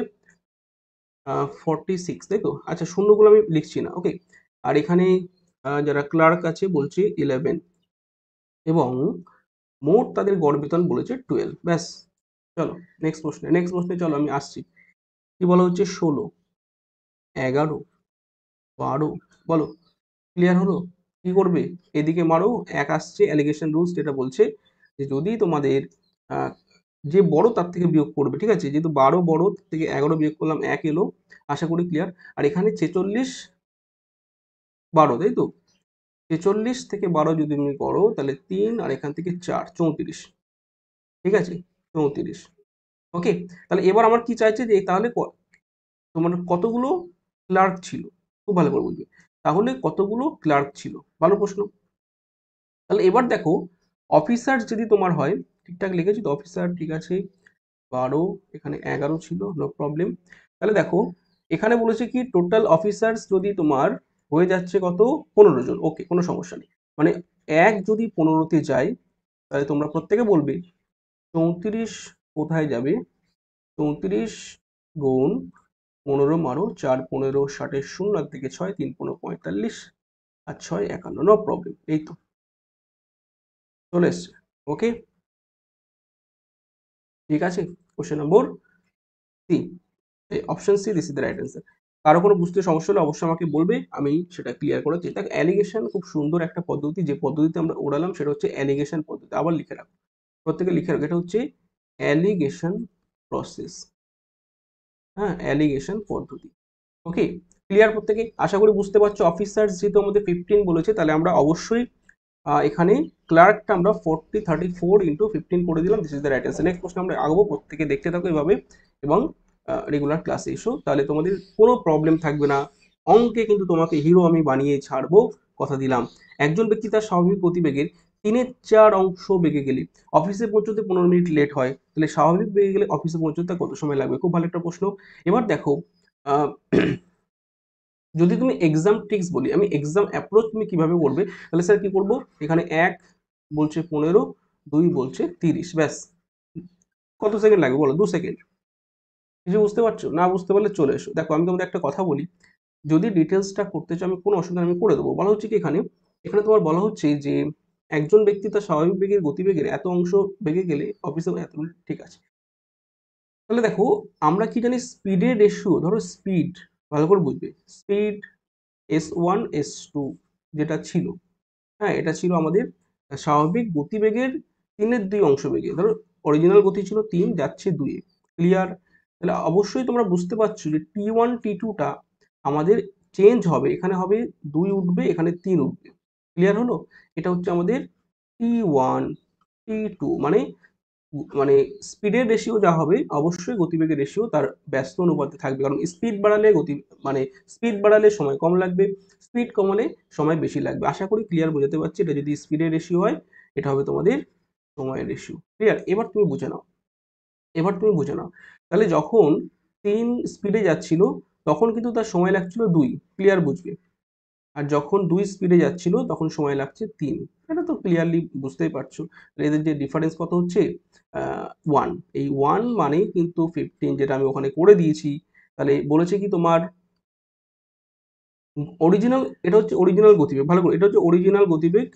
46, তাই তো? আচ্ছা, শূন্যগুলো আমি লিখছি না। ওকে, আর এখানে যারা ক্লার্ক আছে বলছে 11, এবং মোট তাদের গড় বেতন বলেছে 12। ব্যাস, চলো নেক্সট প্রশ্নে চলো আমি আসছি। কি বলা হচ্ছে? 16, 11, 12, বলো। ক্লিয়ার হলো? কি করবে? এদিকে মারো, এক আসছে অ্যালিগেশন রুলস, যেটা বলছে যে যদি তোমাদের আহ, যে বড় তার থেকে বিয়োগ করবে। ঠিক আছে, যেহেতু 12 বড়, তার থেকে 11 বিয়োগ করলাম, 1 এলো। আশা করি ক্লিয়ার। আর এখানে 46, 12, তাই তো? 46 থেকে 12 যদি তুমি করো, তাহলে 3, আর এখান থেকে 4, 34। ঠিক আছে, 34। ওকে, তাহলে এবার আমার কি চাইছে, যে তাহলে তোমার কতগুলো ক্লার্ক ছিল, খুব ভালো করে বুঝবে। তাহলে কতগুলো ক্লার্ক ছিল, ভালো প্রশ্ন। তাহলে এবার দেখো অফিসার যদি তোমার হয়, ঠিকঠাক লিখেছি তো অফিসার, ঠিক আছে 12, এখানে 11 ছিল, নো প্রবলেম। তাহলে দেখো এখানে বলেছে কি টোটাল অফিসার্স যদি তোমার হয়ে যাচ্ছে কত, 15 জন, ওকে কোনো সমস্যা নেই। মানে এক যদি 15তে যায়, তাহলে তোমরা প্রত্যেকে বলবে 34 কোথায় যাবে, 34 গুণ 15 মারো, 4 15 60 শূন্য, আর থেকে 6 3 15 45, আর 6 51, নো প্রবলেম, এই তো চলে এসছে। ওকে, ঠিক আছে। Question number C, option C, this is the right answer. কারো কোনো বুঝতে সমস্যা হলে অবশ্যই আমাকে বলবে, আমি সেটা ক্লিয়ার করে দিই। দেখো অ্যালিগেশন খুব সুন্দর একটা পদ্ধতি, যে পদ্ধতিতে আমরা ওড়ালাম সেটা হচ্ছে অ্যালিগেশন পদ্ধতি। আবার লিখে রাখো, প্রত্যেকে লিখে রাখো, এটা হচ্ছে অ্যালিগেশন প্রসেস। হ্যাঁ, অ্যালিগেশন পদ্ধতি। ওকে, ক্লিয়ার প্রত্যেকে, আশা করি বুঝতে পারছো। অফিসার্স যেহেতু আমাদের 15 বলেছে, তাহলে আমরা অবশ্যই এখানে ক্লার্কটা আমরা 34 ইন্টু 15 করে দিলাম, this is the right answer. Next প্রশ্ন আমরা আগাবো, প্রত্যেকে দেখতে থাকো এভাবে এবং রেগুলার ক্লাসে এসো, তাহলে তোমাদের কোনো প্রবলেম থাকবে না। অঙ্কে কিন্তু তোমাকে হিরো আমি বানিয়ে ছাড়বো, কথা দিলাম। একজন ব্যক্তি তার স্বাভাবিক গতিবেগের 3/4 অংশ বেগে গেলে অফিসে পৌঁছতে 15 মিনিট লেট হয়, তাহলে স্বাভাবিক বেগে গেলে অফিসে পৌঁছতে তার কত সময় লাগবে? খুব ভালো একটা প্রশ্ন। এবার দেখো আহ, যদি তুমি এক্সাম ট্রিক্স বলি, আমি এক্সাম অ্যাপ্রোচ তুমি কিভাবে করবে, তাহলে স্যার কি করবো, এখানে 1 বলছে 15, 2 বলছে 30, ব্যাস। কত সেকেন্ড লাগবে বলো? 2 সেকেন্ড। কিছু বুঝতে পারছো? না বুঝতে পারলে চলে এসো। দেখো আমি তোমাদের একটা কথা বলি, যদি ডিটেলসটা করতে চাও আমি কোনো অসুবিধা নেই, আমি করে দেবো। বলা হচ্ছে কি এখানে, এখানে তোমার বলা হচ্ছে যে একজন ব্যক্তি তার স্বাভাবিক বেগের গতিবেগের এত অংশ বেগে গেলে অফিসে এত মিনিট, ঠিক আছে। তাহলে দেখো আমরা কি জানি, স্পিডের রেশিও, ধরো স্পিড, ভালো করে বুঝবে, স্পিড S1 S2 যেটা ছিল, হ্যাঁ এটা ছিল আমাদের স্বাভাবিক গতিবেগের 3/2 অংশ বেগে। ধরো অরিজিনাল গতি ছিল 3, যাচ্ছে 2-এ, ক্লিয়ার। তাহলে অবশ্যই তোমরা বুঝতে পারছো যে T1 T2টা আমাদের চেঞ্জ হবে, এখানে হবে 2 উঠবে, এখানে 3 উঠবে, ক্লিয়ার হলো। এটা হচ্ছে আমাদের T1 T2, মানে মানে স্পিডের রেশিও যা হবে অবশ্যই গতিবেগের রেশিও তার ব্যস্ত অনুপাতে থাকবে, কারণ স্পিড বাড়ালে গতি, মানে স্পিড বাড়ালে সময় কম লাগবে, স্পিড কমালে সময় বেশি লাগবে। আশা করি ক্লিয়ার বোঝাতে পারছি। এটা যদি স্পিডের রেশিও হয়, এটা হবে তোমাদের সময়ের রেশিও, ক্লিয়ার। এবার তুমি বুঝে নাও, এবার তুমি বুঝে নাও, তাহলে যখন 3 স্পিডে যাচ্ছিল তখন কিন্তু তার সময় লাগছিল 2, ক্লিয়ার বুঝবে। আর যখন 2 স্পিডে যাচ্ছিল তখন সময় লাগছে 3, এটা তো ক্লিয়ারলি বুঝতেই পারছো। এদের যে ডিফারেন্স কত হচ্ছে, 1। এই 1 মানেই কিন্তু 15, যেটা আমি ওখানে করে দিয়েছি। তাহলে বলেছে কি তোমার অরিজিনাল, এটা হচ্ছে অরিজিনাল গতিবেগ, ভালো করে, এটা হচ্ছে অরিজিনাল গতিবেগ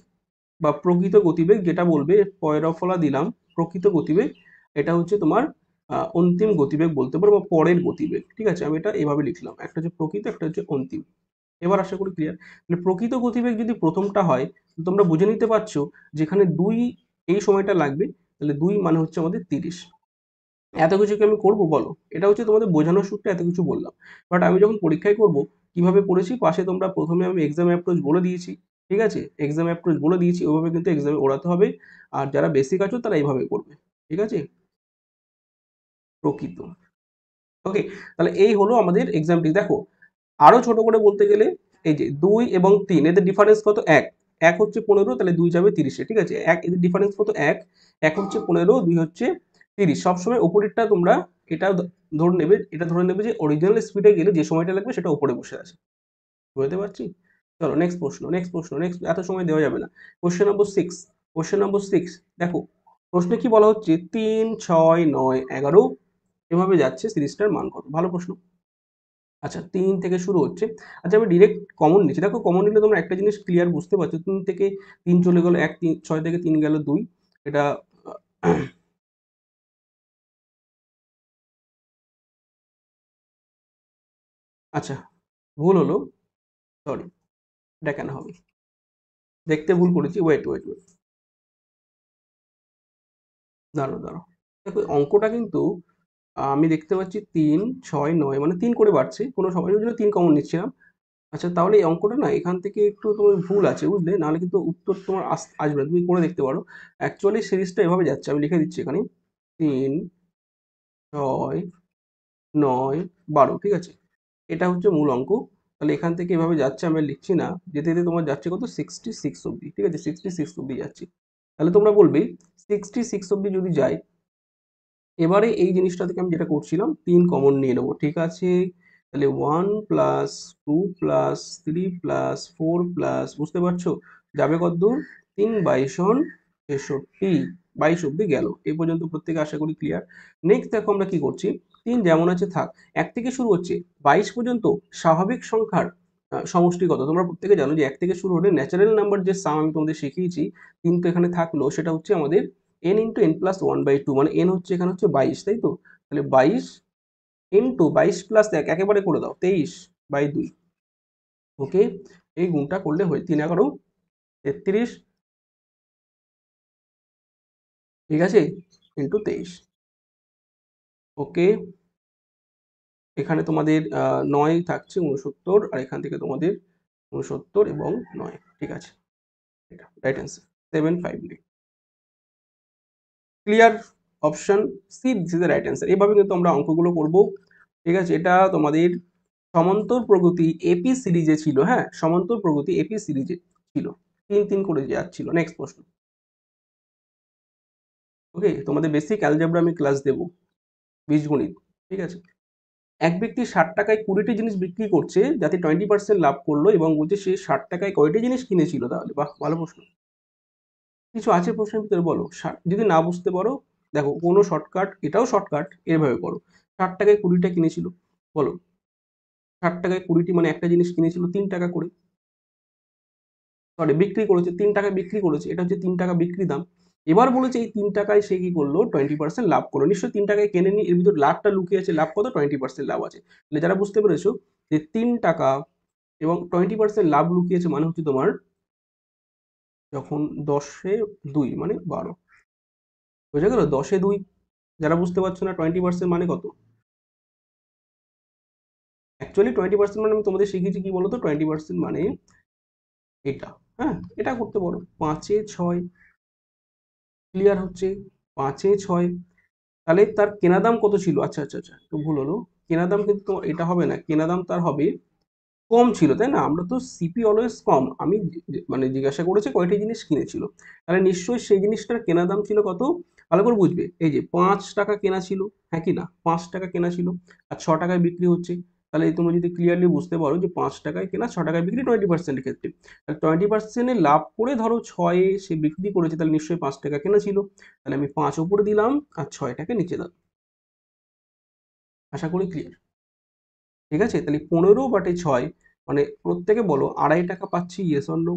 বা প্রকৃত গতিবেগ, যেটা বলবে পয়রা ফলা দিলাম, প্রকৃত গতিবেগ। এটা হচ্ছে তোমার অন্তিম গতিবেগ বলতে পারো, বা পরের গতিবেগ, ঠিক আছে। আমি এটা এভাবে লিখলাম, একটা হচ্ছে প্রকৃত, একটা হচ্ছে অন্তিম। এবার আশা করি ক্লিয়ার। মানে প্রকৃত গতিবেগ যদি প্রথমটা হয়, তোমরা বুঝে নিতে পারছো যেখানে 2 এই সময়টা লাগবে, তাহলে 2 মানে হচ্ছে আমাদের 30। এত কিছু কি আমি করবো বলো? এটা হচ্ছে তোমাদের বোঝানোর সূত্রে এত কিছু বললাম। বাট আমি যখন পরীক্ষায় করব, কিভাবে করেছি পাশে তোমরা প্রথমে আমি এক্সাম অ্যাপ্রোচ বলে দিয়েছি, ঠিক আছে, এক্সাম অ্যাপ্রোচ বলে দিয়েছি, ওইভাবে কিন্তু এক্সামে ওড়াতে হবে। আর যারা বেসিক আছো তারা এইভাবে করবে, ঠিক আছে। প্রকৃত, ওকে। তাহলে এই হলো আমাদের এক্সামটি। দেখো আরো ছোট করে বলতে গেলে, এই যে 2 এবং 3 এদের ডিফারেন্স কত, 1। 1 হচ্ছে 15, তাহলে 2 যাবে 30-এ, ঠিক আছে। এদের ডিফারেন্স কত, 1। 1 হচ্ছে 15, 2 হচ্ছে 30। সবসময় উপরেরটা তোমরা এটা ধরে নেবে, এটা ধরে নেবে যে অরিজিনাল স্পিডে গেলে যে সময়টা লাগবে সেটা উপরে বসে আছে, বুঝতে পারছি। চলো নেক্সট প্রশ্ন, নেক্সট প্রশ্ন, নেক্সট, এত সময় দেওয়া যাবে না। কোশ্চেন নম্বর 6, কোশ্চেন নম্বর 6, দেখো প্রশ্নে কি বলা হচ্ছে, 3 6 9 11 এভাবে যাচ্ছে, সিরিজটার মান কত? ভালো প্রশ্ন। আচ্ছা 3 থেকে শুরু হচ্ছে। আচ্ছা আমি ডিরেক্ট কমন নিচ্ছি, দেখো কমন নিলে তোমরা একটা জিনিস ক্লিয়ার বুঝতে পারছো, 3 থেকে 3 চলে গেল 1, 3 6 থেকে 3 গেল 2, এটা আচ্ছা ভুল হলো, সরি। এটা কেন হবে, দেখতে ভুল করেছি, ওয়েট ওয়েট ওয়েট, দাঁড়ো দাঁড়ো। দেখো অঙ্কটা কিন্তু আমি দেখতে পাচ্ছি 3 6 9, মানে 3 করে বাড়ছে, কোনো সময় ওই জন্য 3 কমন নিচ্ছিলাম। আচ্ছা তাহলে এই অঙ্কটা না এখান থেকে একটু তোমার ভুল আছে, বুঝলে, নাহলে কিন্তু উত্তর তোমার আসবে না, তুমি করে দেখতে পারো। অ্যাকচুয়ালি সিরিজটা এভাবে যাচ্ছে, আমি লিখে দিচ্ছি এখানে, 3 6 9 12, ঠিক আছে। এটা হচ্ছে মূল অঙ্ক। তাহলে এখান থেকে এভাবে যাচ্ছে, আমি আর লিখছি না, যেতে যেতে তোমার যাচ্ছে কত 66 অব্দি, ঠিক আছে 66 অব্দি যাচ্ছি। তাহলে তোমরা বলবে 66 অব্দি যদি যাই, এবারে এই জিনিসটা থেকে আমি যেটা করছিলাম 3 কমন নিয়ে নেবো, ঠিক আছে। তাহলে 1 প্লাস 2 প্লাস 3 প্লাস 4 প্লাস, বুঝতে পারছো যাবে কত দূর, 3 22 63, 22 অব্দি গেল। এই পর্যন্ত প্রত্যেকে আশা করি ক্লিয়ার। নেক্সট দেখো আমরা কি করছি, 3 যেমন আছে থাক, 1 থেকে শুরু হচ্ছে 22 পর্যন্ত স্বাভাবিক সংখ্যার সমষ্টি কত। তোমরা প্রত্যেকে জানো যে 1 থেকে শুরু হলে ন্যাচারাল নাম্বার যে সাম আমি তোমাদের শিখিয়েছি, কিন্তু এখানে থাকলো সেটা হচ্ছে আমাদের n ইন্টু n প্লাস 1/2, মানে n হচ্ছে এখানে হচ্ছে 22, তাই তো। তাহলে 22 ইন্টু 22 প্লাস 1 একেবারে করে দাও 23/2, ওকে। এই গুণটা করলে হয় 3 11 33, ঠিক আছে, ইন্টু 23, ওকে। এখানে তোমাদের 9 থাকছে 69, আর এখান থেকে তোমাদের 69 এবং 9, ঠিক আছে, এটা right answer 759। Clear, option C this is the right answer. এভাবে কিন্তু আমরা অঙ্কগুলো করব, ঠিক আছে। এটা তোমাদের সমান্তর প্রগতি এপি সিরিজে ছিল, হ্যাঁ সমান্তর প্রগতি এপি সিরিজে ছিল, 3 3 করে যাচ্ছিল। নেক্সট প্রশ্ন, ওকে। তোমাদের বেসিক অ্যালজেব্রা আমি ক্লাস দেব, বীজগণিত, ঠিক আছে। এক ব্যক্তি 60 টাকায় 20টি জিনিস বিক্রি করছে, যাতে 20% লাভ করলো, এবং বলছে সে 60 টাকায় কয়টি জিনিস কিনেছিল। তাহলে বাহ, ভালো প্রশ্ন। কিছু আছে প্রশ্নের ভিতরে, বলো। যদি না বুঝতে পারো, দেখো কোনো শর্টকাট, এটাও শর্টকাট, এভাবে করো। 60 টাকায় 20টা কিনেছিল, বলো 60 টাকায় 20টি মানে একটা জিনিস কিনেছিল 3 টাকা করে, সরি বিক্রি করেছে 3 টাকায় বিক্রি করেছে, এটা হচ্ছে 3 টাকা বিক্রি দাম। এবার বলেছে এই 3 টাকায় সে কি করলো, 20% লাভ করলো। নিশ্চয়ই 3 টাকায় কেনেনি, এর ভিতর লাভটা লুকিয়ে আছে। লাভ কত, 20% লাভ আছে। তাহলে যারা বুঝতে পেরেছো যে 3 টাকা এবং 20% লাভ লুকিয়েছে, মানে হচ্ছে তোমার যখন 10-এ 2 মানে 12, বুঝে গেল 10-এ 2। যারা বুঝতে পারছো না 20% মানে কত, অ্যাকচুয়ালি 20% মানে আমি তোমাদের শিখিয়েছি কি বলতো, 20% মানে এটা, হ্যাঁ এটা করতে পারো 5-এ 6, ক্লিয়ার হচ্ছে 5-এ 6। তাহলে তার কেনা দাম কত ছিল, আচ্ছা আচ্ছা আচ্ছা একটু ভুল হলো, কেনা দাম কিন্তু এটা হবে না, কেনা দাম তার হবে কম ছিল, তাই না। আমরা তো সিপি অলওয়েজ কম, আমি মানে জিজ্ঞাসা করেছি কয়টি জিনিস কিনেছিল, তাহলে নিশ্চয়ই সেই জিনিসটার কেনা দাম ছিল কত। ভালো করে বুঝবে, এই যে 5 টাকা কেনা ছিল, হ্যাঁ কি না 5 টাকা কেনা ছিল, আর 6 টাকায় বিক্রি হচ্ছে। তাহলে তোমরা যদি ক্লিয়ারলি বুঝতে পারো যে 5 টাকায় কেনা 6 টাকায় বিক্রি 20% ক্ষেত্রে, তাহলে 20% লাভ করে ধরো 6-এ সে বিক্রি করেছে, তাহলে নিশ্চয়ই 5 টাকা কেনা ছিল। তাহলে আমি 5 উপরে দিলাম আর 6টাকে নিচে দিলাম, আশা করি ক্লিয়ার, ঠিক আছে। তাহলে 15/6, মানে প্রত্যেকে বলো 2.5 টাকা পাচ্ছি, ইয়েস অর নো।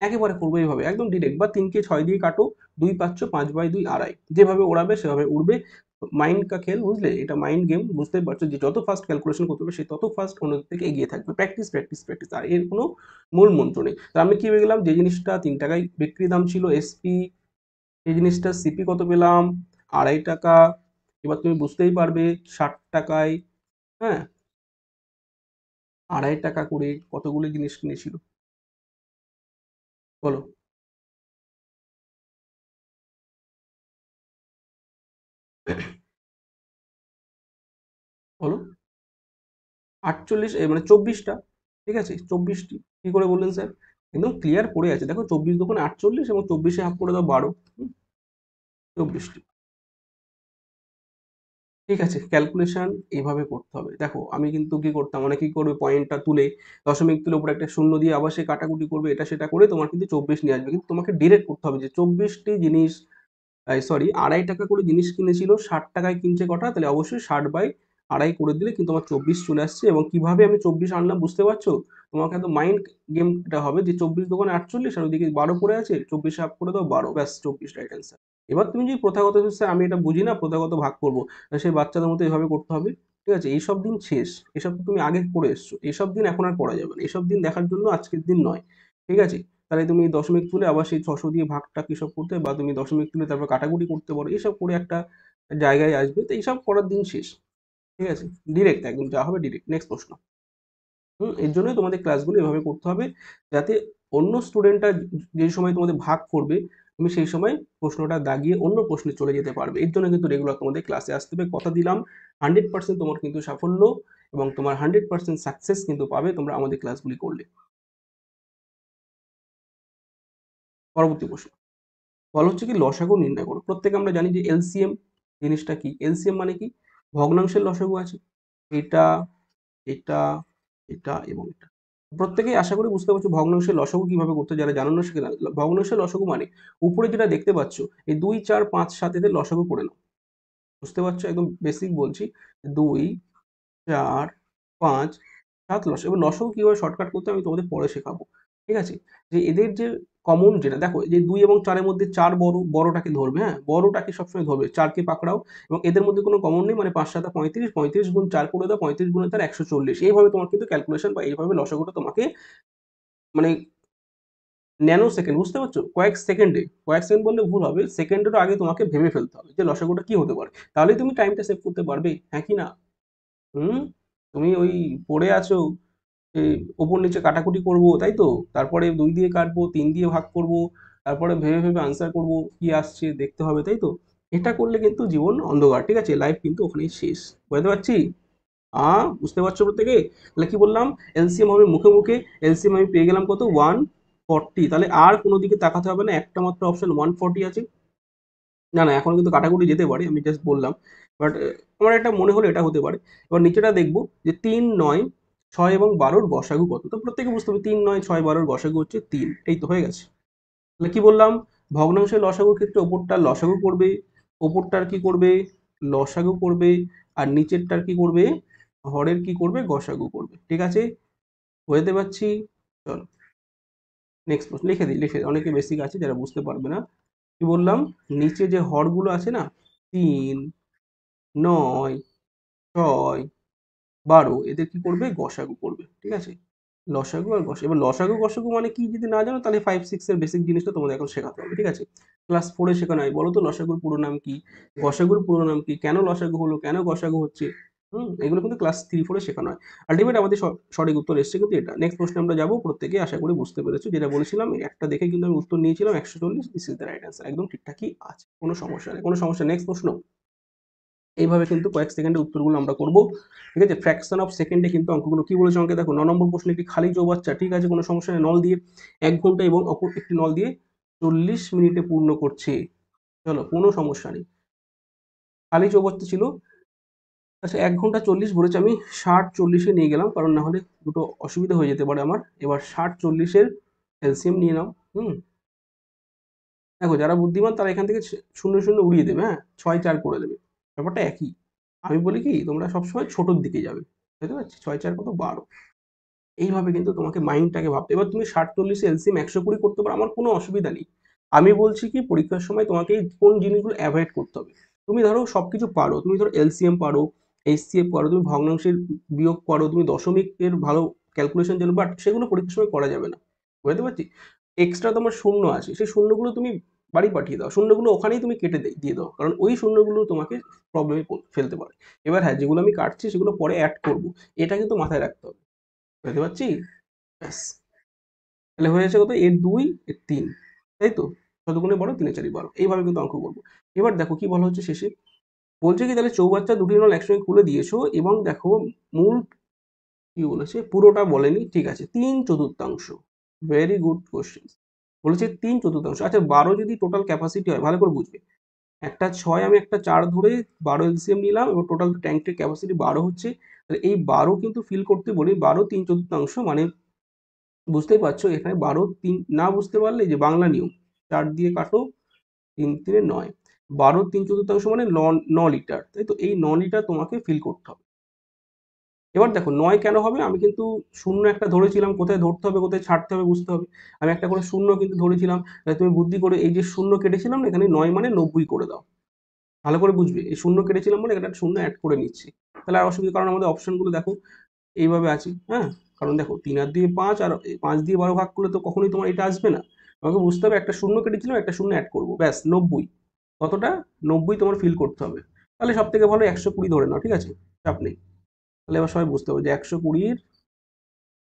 একেবারে করবো এইভাবে একদম ডিরেক্ট, বা 3কে 6 দিয়ে কাটো, 2 পাচ্ছ, 5/2 2.5, যেভাবে ওড়াবে সেভাবে উড়বে। মাইন্ড কা খেল, বুঝলে, এটা মাইন্ড গেম, বুঝতে পারছো যে যত ফাস্ট ক্যালকুলেশন করতে হবে সে তত ফাস্ট অন্যদের থেকে এগিয়ে থাকবে। প্র্যাকটিস প্র্যাকটিস প্র্যাকটিস, আর এর কোনো মূল মন্ত্র নেই। তো আমি কি হয়ে গেলাম, যে জিনিসটা 3 টাকায় বিক্রি দাম ছিল এসপি, এই জিনিসটা সিপি কত পেলাম, 2.5 টাকা। এবার তুমি বুঝতেই পারবে 60 টাকায়, হ্যাঁ 2.5 টাকা করে কতগুলো জিনিস কিনেছিল, বলো বলো। 48 মানে 24টা, ঠিক আছে 24টি। কি করে বললেন স্যার, একদম ক্লিয়ার পড়ে আছে, দেখো 24 দোকানে 48 এবং 24-এ হাফ করে দাও 12, 24টি, ঠিক আছে। ক্যালকুলেশন এইভাবে করতে হবে। দেখো আমি কিন্তু কি করতাম, অনেকে কি করবে, পয়েন্টটা তুলে দশমিক তুলে উপরে একটা শূন্য দিয়ে আবার সে কাটাকুটি করবে, এটা সেটা করে তোমার কিন্তু 24 নিয়ে আসবে। কিন্তু তোমাকে ডিরেক্ট করতে হবে যে 24টি জিনিস, সরি 2.5 টাকা করে জিনিস কিনেছিল, 60 টাকায় কিনছে কটা, তাহলে অবশ্যই 60/2.5 করে দিলে কিন্তু আমার 24 চলে আসছে। এবং কিভাবে আমি 24 আনলাম বুঝতে পারছো, তোমাকে একদম মাইন্ড গেমটা হবে যে 24 দোকানে 48 আর ওইদিকে 12 পড়ে আছে, 24 হাফ করে দাও 12, ব্যাস 24 রাইট অ্যান্সার। এবার তুমি যদি প্রথাগত, স্যার আমি এটা বুঝি না, প্রথাগত ভাগ করবো, সেই বাচ্চাদের মতো এভাবে করতে হবে, ঠিক আছে। এইসব দিন শেষ, এসব তো তুমি আগে করে এসছো, এইসব দিন এখন আর করা যাবে না, এইসব দিন দেখার জন্য আজকের দিন নয়, ঠিক আছে। তাহলে তুমি দশমিক তুলে আবার সেই 600 দিয়ে ভাগটা কিসব করতে, বা তুমি দশমিক তুলে তারপর কাটাকুটি করতে পারো, এইসব করে একটা জায়গায় আসবে, তো এইসব করার দিন শেষ, ঠিক আছে। ডিরেক্ট একদম যা হবে ডিরেক্ট। নেক্সট প্রশ্ন। এর জন্যই তোমাদের ক্লাসগুলো এভাবে করতে হবে, যাতে অন্য স্টুডেন্টরা যে সময় তোমাদের ভাগ করবে, তুমি সেই সময় প্রশ্নটা দাগিয়ে অন্য প্রশ্নে চলে যেতে পারবে। এর জন্য কিন্তু রেগুলার তোমাদের ক্লাসে আসতে হবে, কথা দিলাম 100% তোমার কিন্তু সাফল্য এবং তোমার 100% সাকসেস কিন্তু পাবে তোমরা আমাদের ক্লাসগুলি করলে। পরবর্তী প্রশ্ন বলা হচ্ছে কি লসাগু নির্ণয় করো। প্রত্যেকে আমরা জানি যে এলসিএম জিনিসটা কি। এলসিএম মানে কি, ভগ্নাংশের লসাগু আছে, এটা এটা এটা এবং এটা। প্রত্যেকেই আশা করি বুঝতে পারছো ভগ্নাংশের লসাগু কিভাবে করতে, যারা জানো না সেখানে ভগ্নাংশের লসাগু মানে উপরে যেটা দেখতে পাচ্ছ এই 2 4 5 7 এদের লসাগু করে নাও। বুঝতে পারছো, একদম বেসিক বলছি। 2 4 5 7 লসাগু। এবার লসাগু কিভাবে শর্টকাট করতে আমি তোমাদের পরে শেখাবো, ঠিক আছে। যে এদের যে কমন যেটা দেখো, যে 2 এবং 4 এর মধ্যে 4 বড়টাকে ধরবে, হ্যাঁ বড়টাকে সবসময় ধরবে, 4কে পাকড়াও এবং এদের মধ্যে কোনো কমন নেই, মানে 5 7 35, 35 গুণ 4 করে দাও, 35 গুণে তার 140। এইভাবে তোমার কিন্তু ক্যালকুলেশন বা এইভাবে লসাগুটা তোমাকে মানে ন্যানো সেকেন্ড, বুঝতে পারছো, কয়েক সেকেন্ড বললে ভুল হবে, সেকেন্ডেরও আগে তোমাকে ভেবে ফেলতে হবে যে লসাগুটা কি হতে পারে, তাহলেই তুমি টাইমটা সেভ করতে পারবে, হ্যাঁ কি না। হুম, তুমি ওই পড়ে আছো যে ওপর নিচে কাটাকুটি করব, তাই তো, তারপরে 2 দিয়ে কাটবো, 3 দিয়ে ভাগ করব, তারপরে ভেবে ভেবে আনসার করব, কি আসছে দেখতে হবে, তাই তো। এটা করলে কিন্তু জীবন অন্ধকার, ঠিক আছে, লাইফ কিন্তু ওখানেই শেষ। বুঝতে পারছি, বুঝতে পারছো প্রত্যেকে। তাহলে কি বললাম, এলসিএম হবে মুখে মুখে, এলসিএম আমি পেয়ে গেলাম কত 140। তাহলে আর কোনো দিকে তাকাতে হবে না, একটা মাত্র অপশন 140 আছে। না না, এখন কিন্তু কাটাকুটি যেতে পারে, আমি জাস্ট বললাম, বাট আমার একটা মনে হলো এটা হতে পারে। এবার নিচেটা দেখবো যে 3 9 6 এবং 12 গসাগু কত, তো প্রত্যেকে বুঝতে হবে 3 9 6 12 গসাগু হচ্ছে 3, এই তো হয়ে গেছে। তাহলে কি বললাম, ভগ্নাংশের লসাগুর ক্ষেত্রে ওপরটার লসাগু করবে, ওপরটার কি করবে লসাগু করবে, আর নিচেরটার কি করবে হরের কি করবে গসাগু করবে, ঠিক আছে, বুঝতে পারছি। চলো নেক্সট প্রশ্ন লিখে দিই, অনেকে বেসিক আছে যারা বুঝতে পারবে না। কি বললাম, নিচে যে হরগুলো আছে না, 3 9 6 12, এদের কি করবে গসাগু করবে, ঠিক আছে। লসাগু আর গসাগু, এবার লসাগু গসাগু মানে কি যদি না জানো তাহলে 5 6 এর বেসিক জিনিসটা তোমাদের এখন শেখাতে হবে, ঠিক আছে। ক্লাস 4 এ শেখানো হয়, বলো তো লসাগুর পুরো নাম কি, গসাগুর পুরো নাম কি, কেন লসাগু হলো, কেন গসাগু হচ্ছে। এগুলো কিন্তু ক্লাস 3 4 এ শেখানো হয়। আলটিমেট আমাদের সঠিক উত্তর এসছে কিন্তু এটা। নেক্সট প্রশ্নে আমরা যাবো, প্রত্যেকে আশা করি বুঝতে পেরেছো, যেটা বলেছিলাম একটা দেখে কিন্তু আমি উত্তর নিয়েছিলাম 140, this is the right answer, একদম ঠিকঠাকই আছে, কোনো সমস্যা নেই, কোনো সমস্যা। নেক্সট প্রশ্ন, এইভাবে কিন্তু কয়েক সেকেন্ডে উত্তরগুলো আমরা করব, ঠিক আছে। ফ্র্যাকশন অফ সেকেন্ডে কিন্তু অঙ্কগুলো কি বলেছে অঙ্কে দেখো, 9 নম্বর প্রশ্নে একটি খালি চৌবাচ্চা, ঠিক আছে কোনো সমস্যা নেই, নল দিয়ে 1 ঘন্টা এবং অপর একটি নল দিয়ে 40 মিনিটে পূর্ণ করছে। চলো কোনো সমস্যা নেই, খালি চৌবাচ্চা ছিল। আচ্ছা 1 ঘন্টা 40 বলেছে, আমি 60 40-এ নিয়ে গেলাম, কারণ না হলে দুটো অসুবিধা হয়ে যেতে পারে আমার। এবার 60 40-এর এলসিএম নিয়ে নাও। দেখো যারা বুদ্ধিমান তারা এখান থেকে শূন্য শূন্য উড়িয়ে দেবে, হ্যাঁ 6 4 করে দেবে, ব্যাপারটা একই। আমি বলি কি তোমরা সবসময় ছোটোর দিকে যাবে, বুঝতে পারছি, 6 4 কত 12। এইভাবে কিন্তু তোমাকে মাইন্ডটাকে ভাবতে, এবার তুমি 60 40 এলসিএম 120 করতে পারো, আমার কোনো অসুবিধা নেই। আমি বলছি কি পরীক্ষার সময় তোমাকে কোন জিনিসগুলো অ্যাভয়েড করতে হবে। তুমি ধরো সবকিছু পারো, তুমি ধরো এলসিএম পারো, এইচসিএফ পারো, তুমি ভগ্নাংশের বিয়োগ পারো, তুমি দশমিকের ভালো ক্যালকুলেশন জানো, বাট সেগুলো পরীক্ষার সময় করা যাবে না, বুঝতে পারছি। এক্সট্রা তোমার শূন্য আছে, সেই শূন্যগুলো তুমি বাড়ি পাঠিয়ে দাও, শূন্যগুলো ওখানেই তুমি কেটে দিয়ে দাও, কারণ ওই শূন্যগুলো তোমাকে প্রবলেমে ফেলতে পারে। এবার হ্যাঁ যেগুলো আমি কাটছি সেগুলো পরে অ্যাড করবো, এটা কিন্তু মাথায় রাখতে হবে, বুঝতে পারছি। ব্যাস, তাহলে হয়ে যাচ্ছে কত, এর 2 এর 3, তাই তো, কত গুণে বড় 3 4 12, এইভাবে কিন্তু অঙ্ক করবো। এবার দেখো কি বলা হচ্ছে শেষে, বলছে কি তাহলে চৌবাচ্চা দুটি নল একসঙ্গে খুলে দিয়েছো এবং দেখো মূল কি বলেছে, পুরোটা বলেনি, ঠিক আছে, 3/4, ভেরি গুড কোশ্চেন। বলেছে 3/4, আচ্ছা 12 যদি টোটাল ক্যাপাসিটি হয়, ভালো করে বুঝবে, একটা 6 আমি একটা 4 ধরে 12 এলসিএম নিলাম, এবার টোটাল ট্যাঙ্কের ক্যাপাসিটি 12 হচ্ছে, তাহলে এই 12 কিন্তু ফিল করতে বলি 12 3/4, মানে বুঝতেই পারছো এখানে 12 3, না বুঝতে পারলে যে বাংলা নিয়ম, 4 দিয়ে কাটো, 3 3 9, 12 3/4 মানে 9 লিটার, তাই তো, এই 9 লিটার তোমাকে ফিল করতে হবে। এবার দেখো 9 কেন হবে, আমি কিন্তু শূন্য একটা ধরেছিলাম, কোথায় ধরতে হবে কোথায় ছাড়তে হবে বুঝতে হবে, আমি একটা করে শূন্য কিন্তু ধরেছিলাম, তাহলে তুমি বুদ্ধি করে এই যে শূন্য কেটেছিলাম না, এখানে 9 মানে 90 করে দাও, ভালো করে বুঝবে, এই শূন্য কেটেছিলাম বলে এখানে একটা শূন্য অ্যাড করে নিচ্ছি, তাহলে আর অসুবিধা, কারণ আমাদের অপশনগুলো দেখো এইভাবে আছে, হ্যাঁ, কারণ দেখো 3 আর 2 5, আর 5 দিয়ে 12 ভাগ করলে তো কখনোই তোমার এটা আসবে না, তোমাকে বুঝতে হবে একটা শূন্য কেটেছিলাম একটা শূন্য অ্যাড করবো, ব্যাস 90, কতটা 90 তোমার ফিল করতে হবে। তাহলে সব থেকে ভালো 120 ধরে নাও, ঠিক আছে, চাপ নেই। তাহলে এবার সবাই বুঝতে হবে যে 120,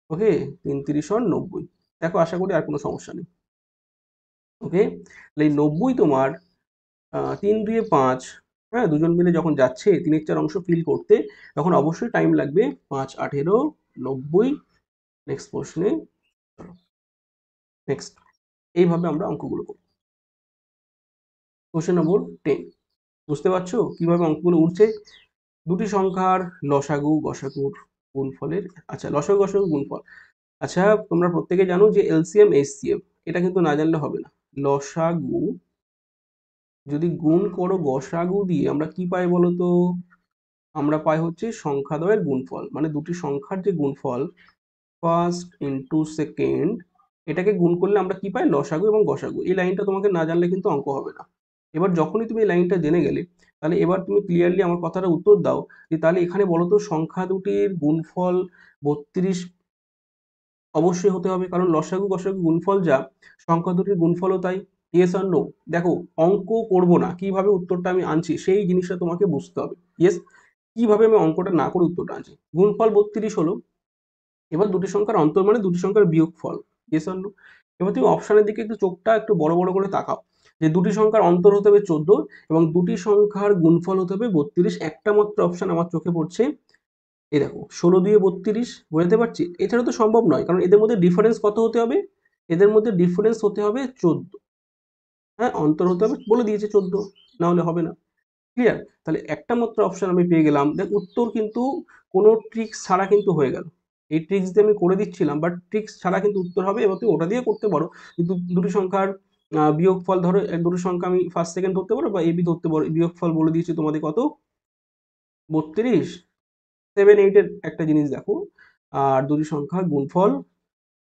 ওকে, 3 3 90, দেখো আশা করি আর কোনো সমস্যা নেই, ওকে। তাহলে এই 90 তোমার 3 2 5 হ্যাঁ, দুজন মিলে যখন যাচ্ছে 3/4 অংশ ফিল করতে, তখন অবশ্যই টাইম লাগবে 5 18 90। নেক্সট প্রশ্নে নেক্সট এইভাবে আমরা অঙ্কগুলো করব। Question number 10। বুঝতে পারছো কিভাবে অঙ্কগুলো উঠছে? দুটি সংখ্যার লসাগু গসাগুর গুণফলের, আচ্ছা লসাগু গসাগু গুণফল। আচ্ছা তোমরা প্রত্যেকে জানো যে এলসিএম এইচসিএফ, এটা কিন্তু না জানলে হবে না। লসাগু যদি গুণ করো গসাগু দিয়ে আমরা কি পাই বলো তো? আমরা পাই হচ্ছে সংখ্যাদ্বয়ের গুণফল, মানে দুটি সংখ্যার যে গুণফল ফার্স্ট ইন্টু সেকেন্ড, এটাকে গুণ করলে আমরা কি পাই? লসাগু এবং গসাগু। এই লাইনটা তোমাকে না জানলে কিন্তু অঙ্ক হবে না। এবার যখনই তুমি এই লাইনটা জেনে গেলে, তাহলে এবার তুমি ক্লিয়ারলি আমার কথাটা উত্তর দাও যে তাহলে এখানে বলো তো সংখ্যা দুটির গুণফল 32 অবশ্যই হতে হবে, কারণ লসাগু গসাগু গুণফল যা, সংখ্যা দুটির গুণফলও তাই। ইয়েস আর নো? দেখো অঙ্ক করব না, কিভাবে উত্তরটা আমি আনছি সেই জিনিসটা তোমাকে বুঝতে হবে। ইয়েস, কিভাবে আমি অঙ্কটা না করে উত্তরটা আনছি। গুণফল 32 হলো, এবার দুটি সংখ্যার অন্তর মানে দুটি সংখ্যার বিয়োগফল। Yes or no? এবার তুমি অপশনের দিকে একটু চোখটা একটু বড় বড় করে তাকাও, যে দুটি সংখ্যার অন্তর হতে হবে 14 এবং দুটি সংখ্যার গুণফল হতে হবে 32। একটা মাত্র অপশন আমার চোখে পড়ছে, এই দেখো 16 দিয়ে 32, বোঝাতে পারছি? এছাড়া তো সম্ভব নয়, কারণ এদের মধ্যে ডিফারেন্স কত হতে হবে? এদের মধ্যে ডিফারেন্স হতে হবে 14। হ্যাঁ, অন্তর হতে হবে, বলে দিয়েছে 14, না হলে হবে না। ক্লিয়ার? তাহলে একটা মাত্র অপশন আমি পেয়ে গেলাম। দেখ উত্তর কিন্তু কোনো ট্রিক্স ছাড়া কিন্তু হয়ে গেল। এই ট্রিক্স দিয়ে আমি করে দিচ্ছিলাম, বাট ট্রিক্স ছাড়া কিন্তু উত্তর হবে, এবং তুমি ওটা দিয়ে করতে পারো। কিন্তু দুটি সংখ্যার বিয়োগফল ধরো, দুটো সংখ্যা আমি ফার্স্ট সেকেন্ড ধরতে পারো বা এবি ধরতে পারো। বিয়োগফল বলে দিয়েছি তোমাদের কত? 32। 7 8 এর একটা জিনিস দেখো, আর দুটি সংখ্যার গুণফল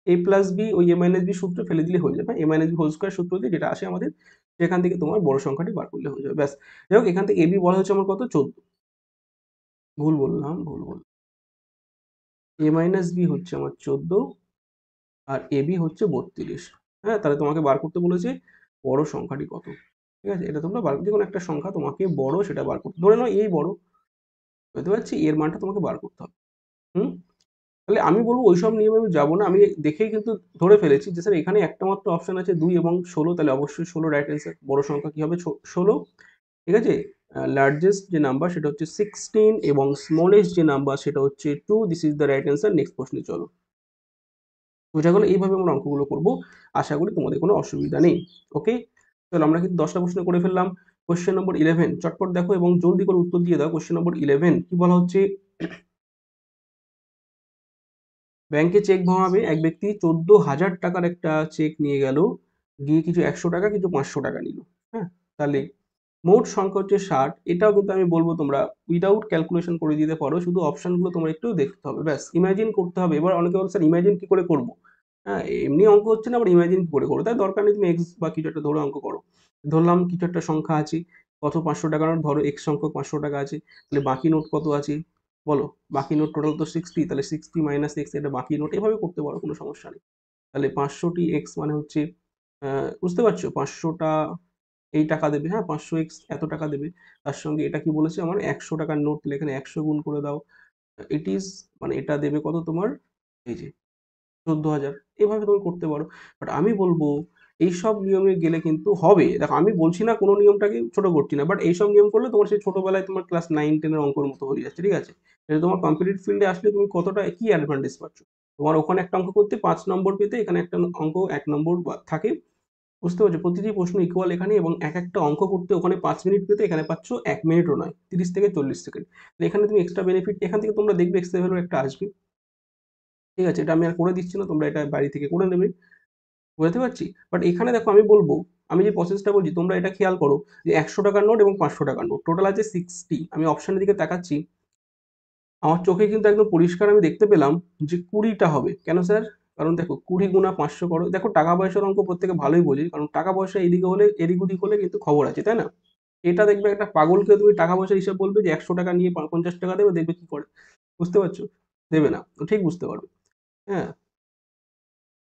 a প্লাস বি, ওই a মাইনাস বি সূত্র ফেলে দিলে হয়ে যাবে। a minus b whole square সূত্র দিয়ে যেটা আসে আমাদের, সেখান থেকে তোমার বড় সংখ্যাটি বার করলে হয়ে যাবে, ব্যাস। যাই হোক, এখান থেকে এবি বলা হচ্ছে আমার কত? 14। ভুল বললাম, ভুল বললাম। a মাইনাস বি হচ্ছে আমার 14 আর এবি হচ্ছে 32। হ্যাঁ, তাহলে তোমাকে বার করতে বলেছে বড় সংখ্যাটি কত। ঠিক আছে, এটা তোমরা বার, যে কোনো একটা সংখ্যা তোমাকে বড় সেটা বার করতে, ধরে নাও এই বড়, বুঝতে পারছি, এর মানটা তোমাকে বার করতে হবে। হুম, তাহলে আমি বলবো ওইসব নিয়মে আমি যাবো না, আমি দেখেই কিন্তু ধরে ফেলেছি যে স্যার এখানে একটা মাত্র অপশন আছে 2 এবং 16, তাহলে অবশ্যই 16 রাইট অ্যান্সার। বড় সংখ্যা কি হবে? 16। ঠিক আছে, লার্জেস্ট যে নাম্বার সেটা হচ্ছে 16 এবং স্মলেস্ট যে নাম্বার সেটা হচ্ছে 2। This is the right answer. Next প্রশ্নে চলো। বোঝা গেল? এইভাবে আমরা অঙ্কগুলো করবো, আশা করি তোমাদের কোনো অসুবিধা নেই। ওকে, চলো আমরা কিন্তু 10টা প্রশ্ন করে ফেললাম। কোশ্চেন নম্বর 11 চটপট দেখো এবং জলদি করে উত্তর দিয়ে দাও। কোশ্চেন নম্বর 11 কি বলা হচ্ছে? ব্যাংকে চেক ভাঙাবে এক ব্যক্তি 14,000 টাকার একটা চেক নিয়ে গেল, গিয়ে কিছু 100 টাকা কিছু 500 টাকা নিল। হ্যাঁ, তাহলে মোট সংখ্যা হচ্ছে 60। এটাও কিন্তু আমি বলবো তোমরা উইদাউট ক্যালকুলেশন করে দিতে পারো, শুধু অপশনগুলো তোমার একটু দেখতে হবে, ব্যাস। ইমাজিন করতে হবে। এবার অনেকে বলছে স্যার ইমাজিন কি করে করবো? হ্যাঁ, এমনি অঙ্ক হচ্ছে না, আবার ইমাজিন কি করে করবো? তাই দরকার নেই, তুমি এক্স বা কিছু একটা ধরে অঙ্ক করো। ধরলাম কিছু একটা সংখ্যা আছে, কত? 500 টাকার নোট, ধরো এক্স সংখ্যক 500 টাকা আছে, তাহলে বাকি নোট কত আছে বলো? বাকি নোট টোটাল তো 60, তাহলে 60 মাইনাস এক্স, এটা বাকি নোট। এভাবে করতে পারো, কোনো সমস্যা নেই। তাহলে 500টি এক্স মানে হচ্ছে, বুঝতে পারছো, 500টা এই টাকা দেবে। হ্যাঁ, 500 এক্স এত টাকা দেবে। তার সঙ্গে এটা কি বলেছে আমার? 100 টাকার নোট, তাহলে এখানে 100 গুণ করে দাও। ইট ইজ, মানে এটা দেবে কত তোমার? এই যে 14,000। এভাবে তুমি করতে পারো। বাট আমি বলবো এইসব নিয়মে গেলে কিন্তু হবে। দেখো আমি বলছি না, কোনো নিয়মটাকে ছোট করছি না, বাট এইসব নিয়ম করলে তোমার সেই ছোটবেলায় তোমার ক্লাস 9 10 এর অঙ্কর মতো হয়ে যাচ্ছে। ঠিক আছে, এটা তোমার কম্পিটিটিভ ফিল্ডে আসলে তুমি কতটা কি অ্যাডভান্টেজ পাচ্ছ? তোমার ওখানে একটা অঙ্ক করতে 5 নম্বর পেতে, এখানে একটা অঙ্ক 1 নম্বর থাকে। বুঝতে পারছো? প্রতিটি প্রশ্ন ইকুয়াল এখানে, এবং এক একটা অঙ্ক করতে ওখানে 5 মিনিট পেতে, এখানে পাচ্ছ 1 মিনিটও নয়, 30 থেকে 40 সেকেন্ড। এখানে তুমি এক্সট্রা বেনিফিট এখান থেকে তোমরা দেখবে এক্স লেভেলের একটা আসবে। ঠিক আছে, এটা আমি আর করে দিচ্ছি না, তোমরা এটা বাড়ি থেকে করে নেবে। বুঝতে পারছি? বাট এখানে দেখো আমি বলবো, আমি যে প্রসেসটা বলছি তোমরা এটা খেয়াল করো, যে 100 টাকার নোট এবং 500 টাকার নোট টোটাল আছে 60। আমি অপশনের দিকে তাকাচ্ছি, আমার চোখে কিন্তু একদম পরিষ্কার আমি দেখতে পেলাম যে 20টা হবে। কেন স্যার? কারণ দেখো 20 গুণা 500 করো। দেখো টাকা পয়সার অঙ্ক প্রত্যেকে ভালোই বোঝে, কারণ টাকা পয়সা এদিকে হলে এদিক ওদিক হলে কিন্তু খবর আছে, তাই না? এটা দেখবে একটা পাগলকে তুমি টাকা পয়সার হিসাব বলবে যে 100 টাকা নিয়ে 50 টাকা দেবে, দেখবে কি করে। বুঝতে পারছো? দেবে না, তো ঠিক বুঝতে পারবে। হ্যাঁ,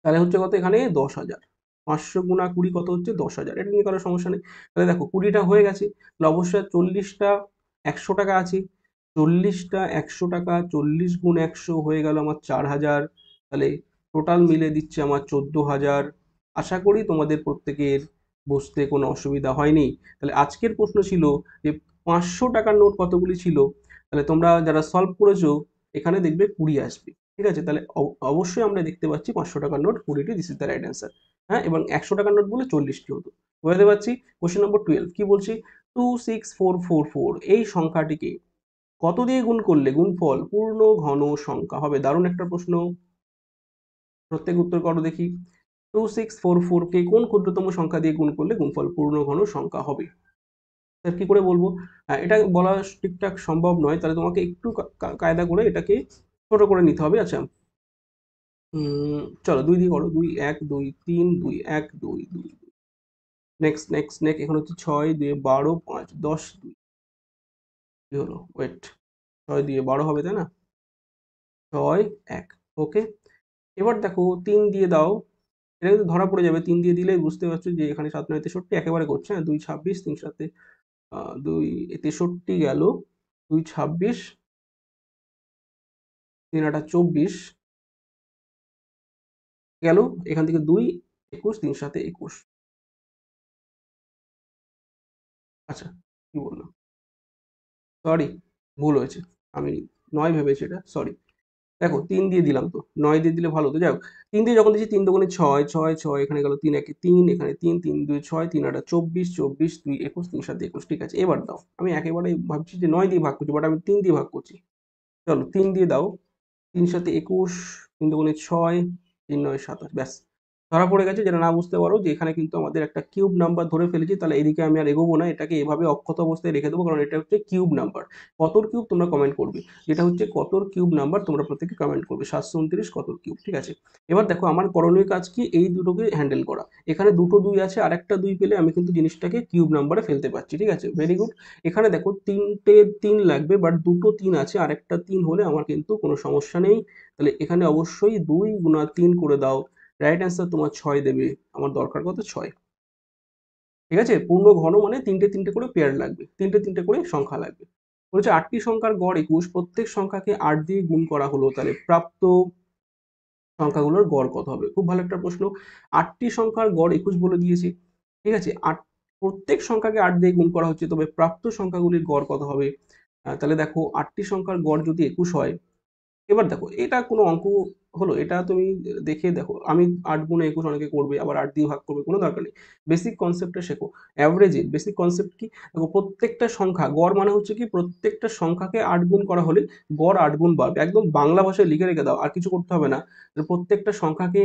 তাহলে হচ্ছে কত এখানে? 10,000। 500 গুণা 20 কত হচ্ছে? 10,000। এটা নিয়ে কারো সমস্যা নেই। তাহলে দেখো 20টা হয়ে গেছে, তাহলে অবশ্যই 40টা 100 টাকা আছে। 40টা 100 টাকা, 40 গুণ 100 হয়ে গেল আমার 4,000। তাহলে টোটাল মিলে দিচ্ছে আমার 14,000। আশা করি তোমাদের প্রত্যেকের বুঝতে কোনো অসুবিধা হয়নি। তাহলে আজকের প্রশ্ন ছিল যে 500 টাকার নোট কতগুলি ছিল? তাহলে তোমরা যারা সলভ করেছো এখানে দেখবে 20 আসবে। ঠিক আছে, তাহলে অবশ্যই আমরা দেখতে পাচ্ছি 500 টাকার নোট 20টি, this is the right answer. হ্যাঁ, এবং 100 টাকার নোট বলে 40টি হতো। বুঝতে পারছি। কোশ্চেন নম্বর 12 কি বলছি, 26444 এই সংখ্যাটিকে কত দিয়ে গুণ করলে গুণফল পূর্ণ ঘন সংখ্যা হবে? দারুণ একটা প্রশ্ন, প্রত্যেক উত্তর করো দেখি। 2644 কে কোন ক্ষুদ্রতম সংখ্যা দিয়ে গুণ করলে গুণফল পূর্ণ ঘন সংখ্যা হবে? স্যার কি করে বলবো? এটা বলা ঠিকঠাক সম্ভব নয়, তাহলে তোমাকে একটু কায়দা করে এটাকে ছোট করে নিতে হবে। আচ্ছা, চলো 2 দিয়ে করো, 2 1 2 3 2 1 2 2। নেক্সট নেক্সট নেক্সট, এখন হচ্ছে 6 2 12 5 10 2 কি হলো, ওয়েট, 6 দিয়ে 12 হবে তাই না? 6 1, ওকে। এবার দেখো 3 দিয়ে দাও, এটা কিন্তু ধরা পড়ে যাবে, 3 দিয়ে দিলে বুঝতে পারছো যে এখানে 7 9 63 একেবারে করছে। হ্যাঁ, 2 26 3 7 2 63 গেল, 2 26 3 8 24 গেল, এখান থেকে 2 21 3 7 21। আচ্ছা, কি বললাম, সরি, ভুল হয়েছে, আমি 9 ভেবেছি, এটা সরি। দেখো 3 দিয়ে দিলাম, তো 9 দিয়ে দিলে ভালো হতো। যাই হোক, 3 দিয়ে যখন দিচ্ছি 3 দুগুণে 6 6 6, এখানে গেল 3 1 3, এখানে 3 3 2 6 3 8 24 24 2 21 3 7 21। ঠিক আছে, এবার দাও। আমি একেবারে ভাবছি যে 9 দিয়ে ভাগ করছি, বাট আমি 3 দিয়ে ভাগ করছি। চলো 3 দিয়ে দাও, 3 7 21, 3 দুগুণে 6 3 9 27, ব্যাস ধরা পড়ে গেছে। যেটা না বুঝতে পারো যে এখানে কিন্তু আমাদের একটা কিউব নাম্বার ধরে ফেলেছি, তাহলে এদিকে আমি আর এগোবো না, এটাকে এভাবে অক্ষত অবস্থায় রেখে দেবো, কারণ এটা হচ্ছে কিউব নাম্বার। কতর কিউব তোমরা কমেন্ট করবে, যেটা হচ্ছে কতর কিউব নাম্বার তোমরা প্রত্যেকে কমেন্ট করবে, 729 কতর কিউব। ঠিক আছে, এবার দেখো আমার করণীয় কাজ কি, এই দুটোকে হ্যান্ডেল করা। এখানে দুটো 2 আছে, আর একটা 2 পেলে আমি কিন্তু জিনিসটাকে কিউব নাম্বারে ফেলতে পারছি। ঠিক আছে, ভেরি গুড। এখানে দেখো 3টে 3 লাগবে, বাট দুটো 3 আছে, আর একটা 3 হলে আমার কিন্তু কোনো সমস্যা নেই। তাহলে এখানে অবশ্যই 2 গুণা 3 করে দাও, রাইট অ্যান্সার তোমার 6 দেবে। আমার দরকার কত, 6। ঠিক আছে, পূর্ণ ঘন মানে 3টে 3টে করে পেয়ার লাগবে, 3টে 3টে করে সংখ্যা লাগবে। বলছে 8টি সংখ্যার গড় 21, প্রত্যেক সংখ্যাকে 8 দিয়ে গুণ করা হলো, তাহলে প্রাপ্ত সংখ্যাগুলোর গড় কত হবে? খুব ভালো একটা প্রশ্ন। 8টি সংখ্যার গড় 21 বলে দিয়েছে। ঠিক আছে, প্রত্যেক সংখ্যাকে 8 দিয়ে গুণ করা হচ্ছে, তবে প্রাপ্ত সংখ্যাগুলির গড় কত হবে? তাহলে দেখো 8টি সংখ্যার গড় যদি 21 হয়, এবার দেখো এটা কোনো অঙ্ক হলো, এটা তুমি দেখে দেখো, আমি 8 গুণে 21 অনেকে করবে, আবার 8 দিয়ে ভাগ করবে, কোনো দরকার নেই। বেসিক কনসেপ্টটা শেখো। অ্যাভারেজের বেসিক কনসেপ্ট কি, দেখো প্রত্যেকটা সংখ্যা, গড় মানে হচ্ছে কি, প্রত্যেকটা সংখ্যাকে 8 গুণ করা হলে গড় 8 গুণ বাড়বে। একদম বাংলা ভাষায় লিখে রেখে দাও, আর কিছু করতে হবে না। প্রত্যেকটা সংখ্যাকে,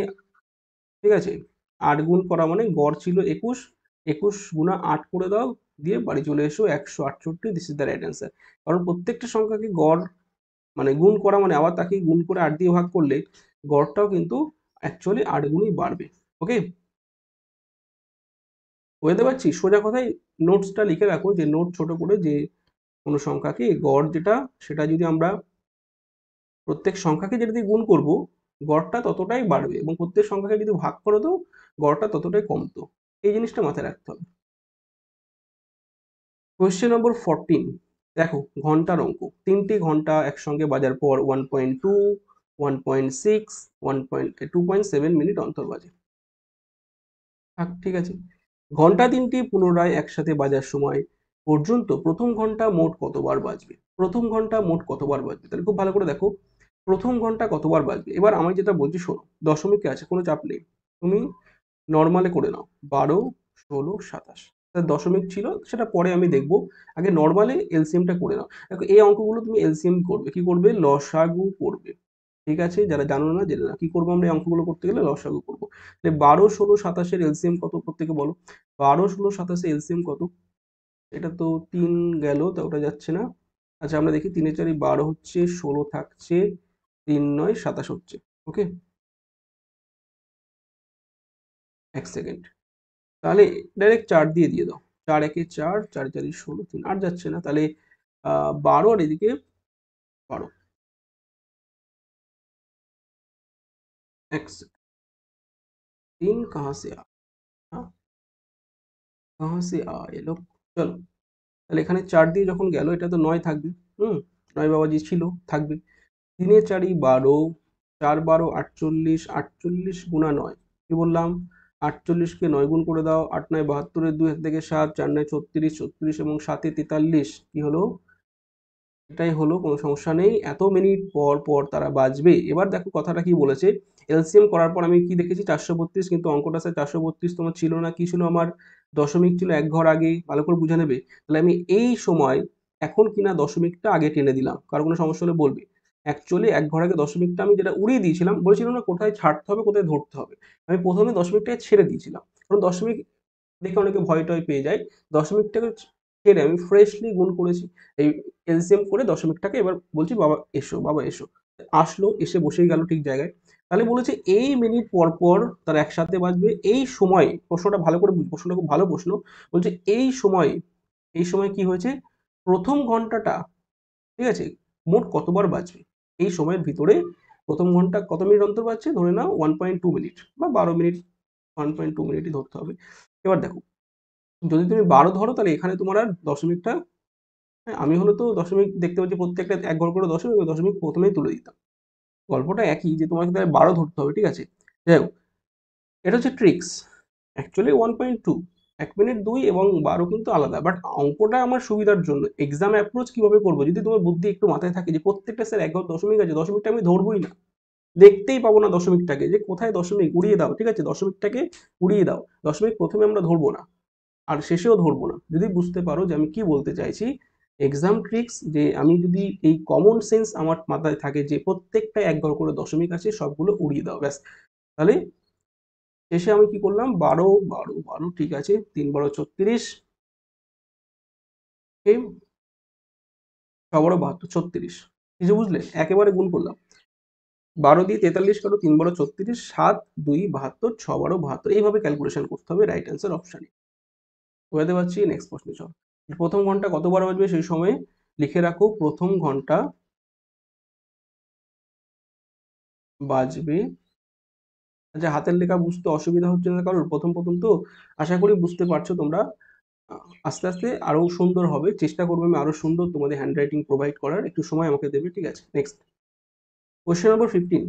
ঠিক আছে, 8 গুণ করা মানে গড় ছিল 21, 21 গুণা 8 করে দাও, দিয়ে বাড়ি চলে এসো 168, this is the right answer. কারণ প্রত্যেকটা সংখ্যাকে গড় মানে গুণ করা মানে আবার তাকে গুণ করে 8 দিয়ে ভাগ করলে গড়টাও কিন্তু অ্যাকচুয়ালি 8 গুণই বাড়বে। ওকে, বুঝতে পারছি। সোজা কথায় নোটসটা লিখে রাখো, যে নোট ছোট করে, যে কোনো সংখ্যাকে গড় যেটা, সেটা যদি আমরা প্রত্যেক সংখ্যাকে যেটা দিয়ে গুণ করব, গড়টা ততটাই বাড়বে, এবং প্রত্যেক সংখ্যাকে যদি ভাগ করে দাও গড়টা ততটাই কমতো। এই জিনিসটা মাথায় রাখতে হবে। কোয়েশ্চেন নম্বর 14, দেখো ঘন্টার অঙ্ক। 3টি ঘন্টা একসঙ্গে বাজার পর 1.2, 1.6, 2.7 মিনিট অন্তর বাজে। ঠিক আছে, ঘন্টা 3টি পুনরায় একসাথে বাজার সময় পর্যন্ত প্রথম ঘন্টা মোট কতবার বাজবে? প্রথম ঘন্টা মোট কতবার বাজবে, তাহলে খুব ভালো করে দেখো প্রথম ঘন্টা কতবার বাজবে। এবার আমি যেটা বলছি শোনো, দশমিকে আছে, কোনো চাপ নেই, তুমি নর্মালে করে নাও, 12 16 27। দশমিক ছিল সেটা পরে আমি দেখবো, আগে নর্মালে এলসিএমটা করে নাও। দেখো এই অঙ্কগুলো তুমি এলসিএম করবে, কি করবে, লসাগু করবে। ঠিক আছে, যারা জানো না জেনে না, কি করবো আমরা এই অঙ্কগুলো করতে গেলে, লসাগু করবো। 12 16 27 এলসিএম কত প্রত্যেকে বলো, 12 16 27 এলসিএম কত? এটা তো 3 গেল, তা ওটা যাচ্ছে না। আচ্ছা আমরা দেখি, 3 4 12 হচ্ছে, 16 থাকছে, 3 9 27 হচ্ছে। ওকে, এক সেকেন্ড, তাহলে ডাইরেক্ট 4 দিয়ে দিয়ে দাও, 4 একে 4, 4 4 16, 3 আর যাচ্ছে না, তাহলে 12, আর এদিকে 12। एक्स 3 कहाँ से आ, हाँ, कहाँ से आ ये लोग। চলো, তাহলে এখানে 4 দিয়ে যখন গেল, এটা তো 9 থাকবে। 9 বাবাজি ছিল, থাকবে। 3 4 12, 4 12 48, 48 গুণা 9, কি বললাম, 48কে 9 গুণ করে দাও, 8 9 72, 2 হাতে থেকে 7, 4 9 36, 36 এবং 7 43, কি হলো? এটাই হলো, কোনো সমস্যা নেই। এত মিনিট পর পর তারা বাজবে। এবার দেখো কথাটা কি বলেছে, এলসিএম করার পর আমি কি দেখেছি 432, কিন্তু অঙ্কটা স্যার 432 তোমার ছিল না, কি ছিল আমার? দশমিক ছিল এক ঘর আগে, ভালো করে বুঝে নেবে। তাহলে আমি এই সময় এখন কিনা দশমিকটা আগে টেনে দিলাম, কারো কোনো সমস্যা হলে বলবে। অ্যাকচুয়ালি এক ঘর আগে দশমিকটা আমি যেটা উড়িয়ে দিয়েছিলাম, বলেছিলাম না কোথায় ছাড়তে হবে কোথায় ধরতে হবে, আমি প্রথমে দশমিকটাকে ছেড়ে দিয়েছিলাম, কারণ দশমিক দেখে অনেকে ভয় টয় পেয়ে যায়। দশমিকটাকে ছেড়ে আমি ফ্রেশলি গুণ করেছি, এই এলসিএম করে দশমিকটাকে এবার বলছি বাবা এসো, বাবা এসো। আসলো, এসে বসেই গেল ঠিক জায়গায়। তাহলে বলেছে এই মিনিট পর পর তারা একসাথে বাজবে। এই সময়, প্রশ্নটা ভালো করে প্রশ্নটা খুব ভালো প্রশ্ন। বলছে এই সময় কি হয়েছে, প্রথম ঘন্টাটা, ঠিক আছে, মোট কতবার বাজবে এই সময়ের ভিতরে। প্রথম ঘন্টা কত মিনিট অন্তর বাজছে, ধরে নাও 1.2 মিনিট বা 12 মিনিট, 1.2 মিনিটই ধরতে হবে। এবার দেখো, যদি তুমি 12 ধরো তাহলে এখানে তোমার আর দশমিকটা, হ্যাঁ, আমি হলে তো দশমিক দেখতে পাচ্ছি প্রত্যেকটা এক ঘর করে দশমিক, ওই দশমিক প্রথমেই তুলে দিতাম। গল্পটা একই, যে তোমাকে তাহলে 12 ধরতে হবে, ঠিক আছে। যাই হোক, এটা হচ্ছে ট্রিক্স। অ্যাকচুয়ালি 1.2, 1 মিনিট 2 এবং 12 কিন্তু আলাদা, বাট অঙ্কটা আমার সুবিধার জন্য। এক্সাম অ্যাপ্রোচ কিভাবে করবো, যদি তোমার বুদ্ধি একটু মাথায় থাকে যে প্রত্যেকটা স্যার এক ঘর দশমিক আছে, দশমিকটা আমি ধরবোই না, দেখতেই পাবো না দশমিকটাকে, যে কোথায় দশমিক, উড়িয়ে দাও, ঠিক আছে, দশমিকটাকে উড়িয়ে দাও। দশমিক প্রথমে আমরা ধরবো না, আর শেষেও ধরবো না, যদি বুঝতে পারো যে আমি কি বলতে চাইছি। এক্সাম ট্রিক্স, যে আমি যদি এই কমন সেন্স আমার মাথায় থাকে যে প্রত্যেকটা এক ঘর করে দশমিক আছে, সবগুলো উড়িয়ে দাও, ব্যাস। তাহলে শেষে আমি কি করলাম, 12 12 12, ঠিক আছে, 3 12 36, 6 12 72, 36, কিছু বুঝলে, একেবারে গুণ করলাম। 12 দিয়ে 43 কাটো, 3 12 36, 7 2 72, 6 12 72, এইভাবে ক্যালকুলেশন করতে হবে। রাইট অ্যান্সার অপশানে। বোঝাতে পারছি? নেক্সট প্রশ্নে চল। প্রথম ঘন্টা কতবার বাজবে সেই সময়ে লিখে রাখো, প্রথম ঘন্টা বাজবে। আচ্ছা, হাতের লেখা বুঝতে অসুবিধা হচ্ছে না কারোর? প্রথম প্রথম তো, আশা করি বুঝতে পারছো তোমরা। আস্তে আস্তে আরো সুন্দর হবে, চেষ্টা করবো আমি আরো সুন্দর তোমাদের হ্যান্ড রাইটিং প্রোভাইড করার, একটু সময় আমাকে দেবে, ঠিক আছে। নেক্সট কোশ্চেন নম্বর 15,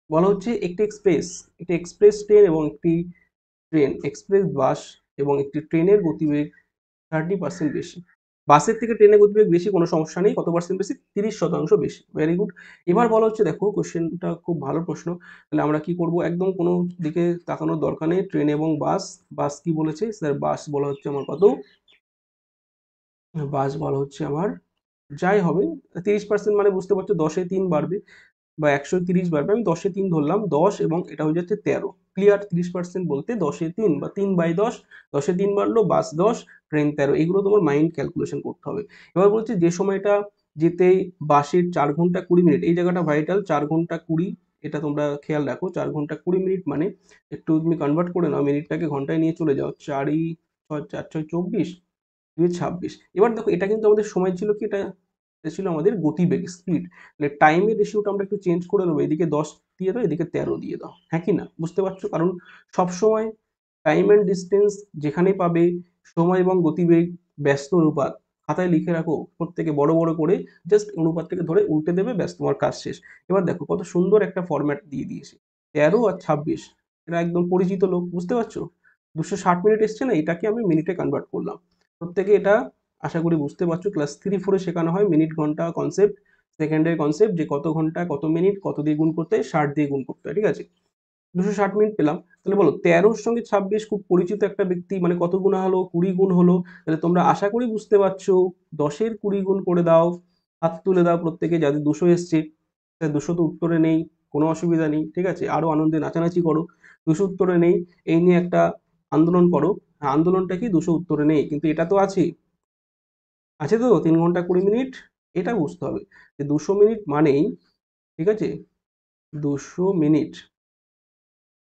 বলা হচ্ছে একটি এক্সপ্রেস ট্রেন এবং একটি এক্সপ্রেস বাস এবং একটি ট্রেনের গতিবেগ 30% বেশি। বাসের থেকে ট্রেনের গতিবেগ বেশি, কোনো সমস্যা নেই। কত পার্সেন্ট বেশি? 30% বেশি। Very good. এবার বলা হচ্ছে, দেখো কোশ্চেনটা খুব ভালো প্রশ্ন। তাহলে আমরা কি করব, একদম কোনো দিকে তাকানোর দরকার নেই। ট্রেন এবং বাস, বাস কি বলেছে স্যার, বাস বলা হচ্ছে আমার কত, বাস বলা হচ্ছে আমার, যাই হবে 30% মানে বুঝতে পারছো 10-এ 3 বাড়বে বা 130 বাড়বে। আমি 10-এ 3 ধরলাম, 10 এবং এটা হয়ে যাচ্ছে 13। ক্লিয়ার? 30% বলতে 10-এ 3 বা 3/10, 10-এ 3 বাড়লো, বাস 10, ট্রেন 13, এগুলো তোমার মাইন্ড ক্যালকুলেশন করতে হবে। এবার বলছে যে সময়টা যেতে বাসের 4 ঘন্টা 20 মিনিট, এই জায়গাটা ভাইটাল, 4 ঘন্টা 20, এটা তোমরা খেয়াল রাখো। 4 ঘন্টা 20 মিনিট মানে একটু তুমি কনভার্ট করে নাও, মিনিটটাকে ঘন্টায় নিয়ে চলে যাও, 4ই 6 4 6 24, 2 26। এবার দেখো এটা কিন্তু আমাদের সময় ছিল কি, এটা ছিল আমাদের গতিবেগ, স্পিড। তাহলে টাইমের রেশিওটা আমরা একটু চেঞ্জ করে নেবো, এদিকে 10 দিয়ে দাও, এদিকে 13 দিয়ে দাও, হ্যাঁ কি না? বুঝতে পারছো? কারণ সবসময় টাইম অ্যান্ড ডিস্টেন্স যেখানে পাবে, সময় এবং গতিবেগ ব্যস্ত অনুপাত, খাতায় লিখে রাখো প্রত্যেকে বড় বড় করে, জাস্ট অনুপাতটাকে ধরে উল্টে দেবে, ব্যাস, তোমার কাজ শেষ। এবার দেখো কত সুন্দর একটা ফরম্যাট দিয়ে দিয়েছে, 13 আর 26, এটা একদম পরিচিত লোক, বুঝতে পারছো? 260 মিনিট এসছে না, এটাকে আমি মিনিটে কনভার্ট করলাম। প্রত্যেকে এটা আশা করি বুঝতে পারছো, ক্লাস 3-4 শেখানো হয় মিনিট ঘন্টা কনসেপ্ট, সেকেন্ডের কনসেপ্ট, যে কত ঘন্টা কত মিনিট কত দিয়ে গুণ করতে হয়, 60 দিয়ে গুণ করতে হয়, ঠিক আছে। 260 মিনিট পেলাম। তাহলে বলো 13-র সঙ্গে 26 খুব পরিচিত একটা ব্যক্তি, মানে কত গুণ হলো, 20 গুণ হলো। তাহলে তোমরা আশা করি বুঝতে পারছো, 10-এর 20 গুণ করে দাও, হাত তুলে দাও প্রত্যেকে, যাদের 200 এসছে। 200 তো উত্তরে নেই, কোনো অসুবিধা নেই, ঠিক আছে, আরো আনন্দে নাচানাচি করো। 200 উত্তরে নেই, এই নিয়ে একটা আন্দোলন করো। আন্দোলনটা কি, 200 উত্তরে নেই, কিন্তু এটা তো আছে, আছে তো 3 ঘন্টা 20 মিনিট, এটা বুঝতে হবে যে 200 মিনিট মানেই, ঠিক আছে, 200 মিনিট।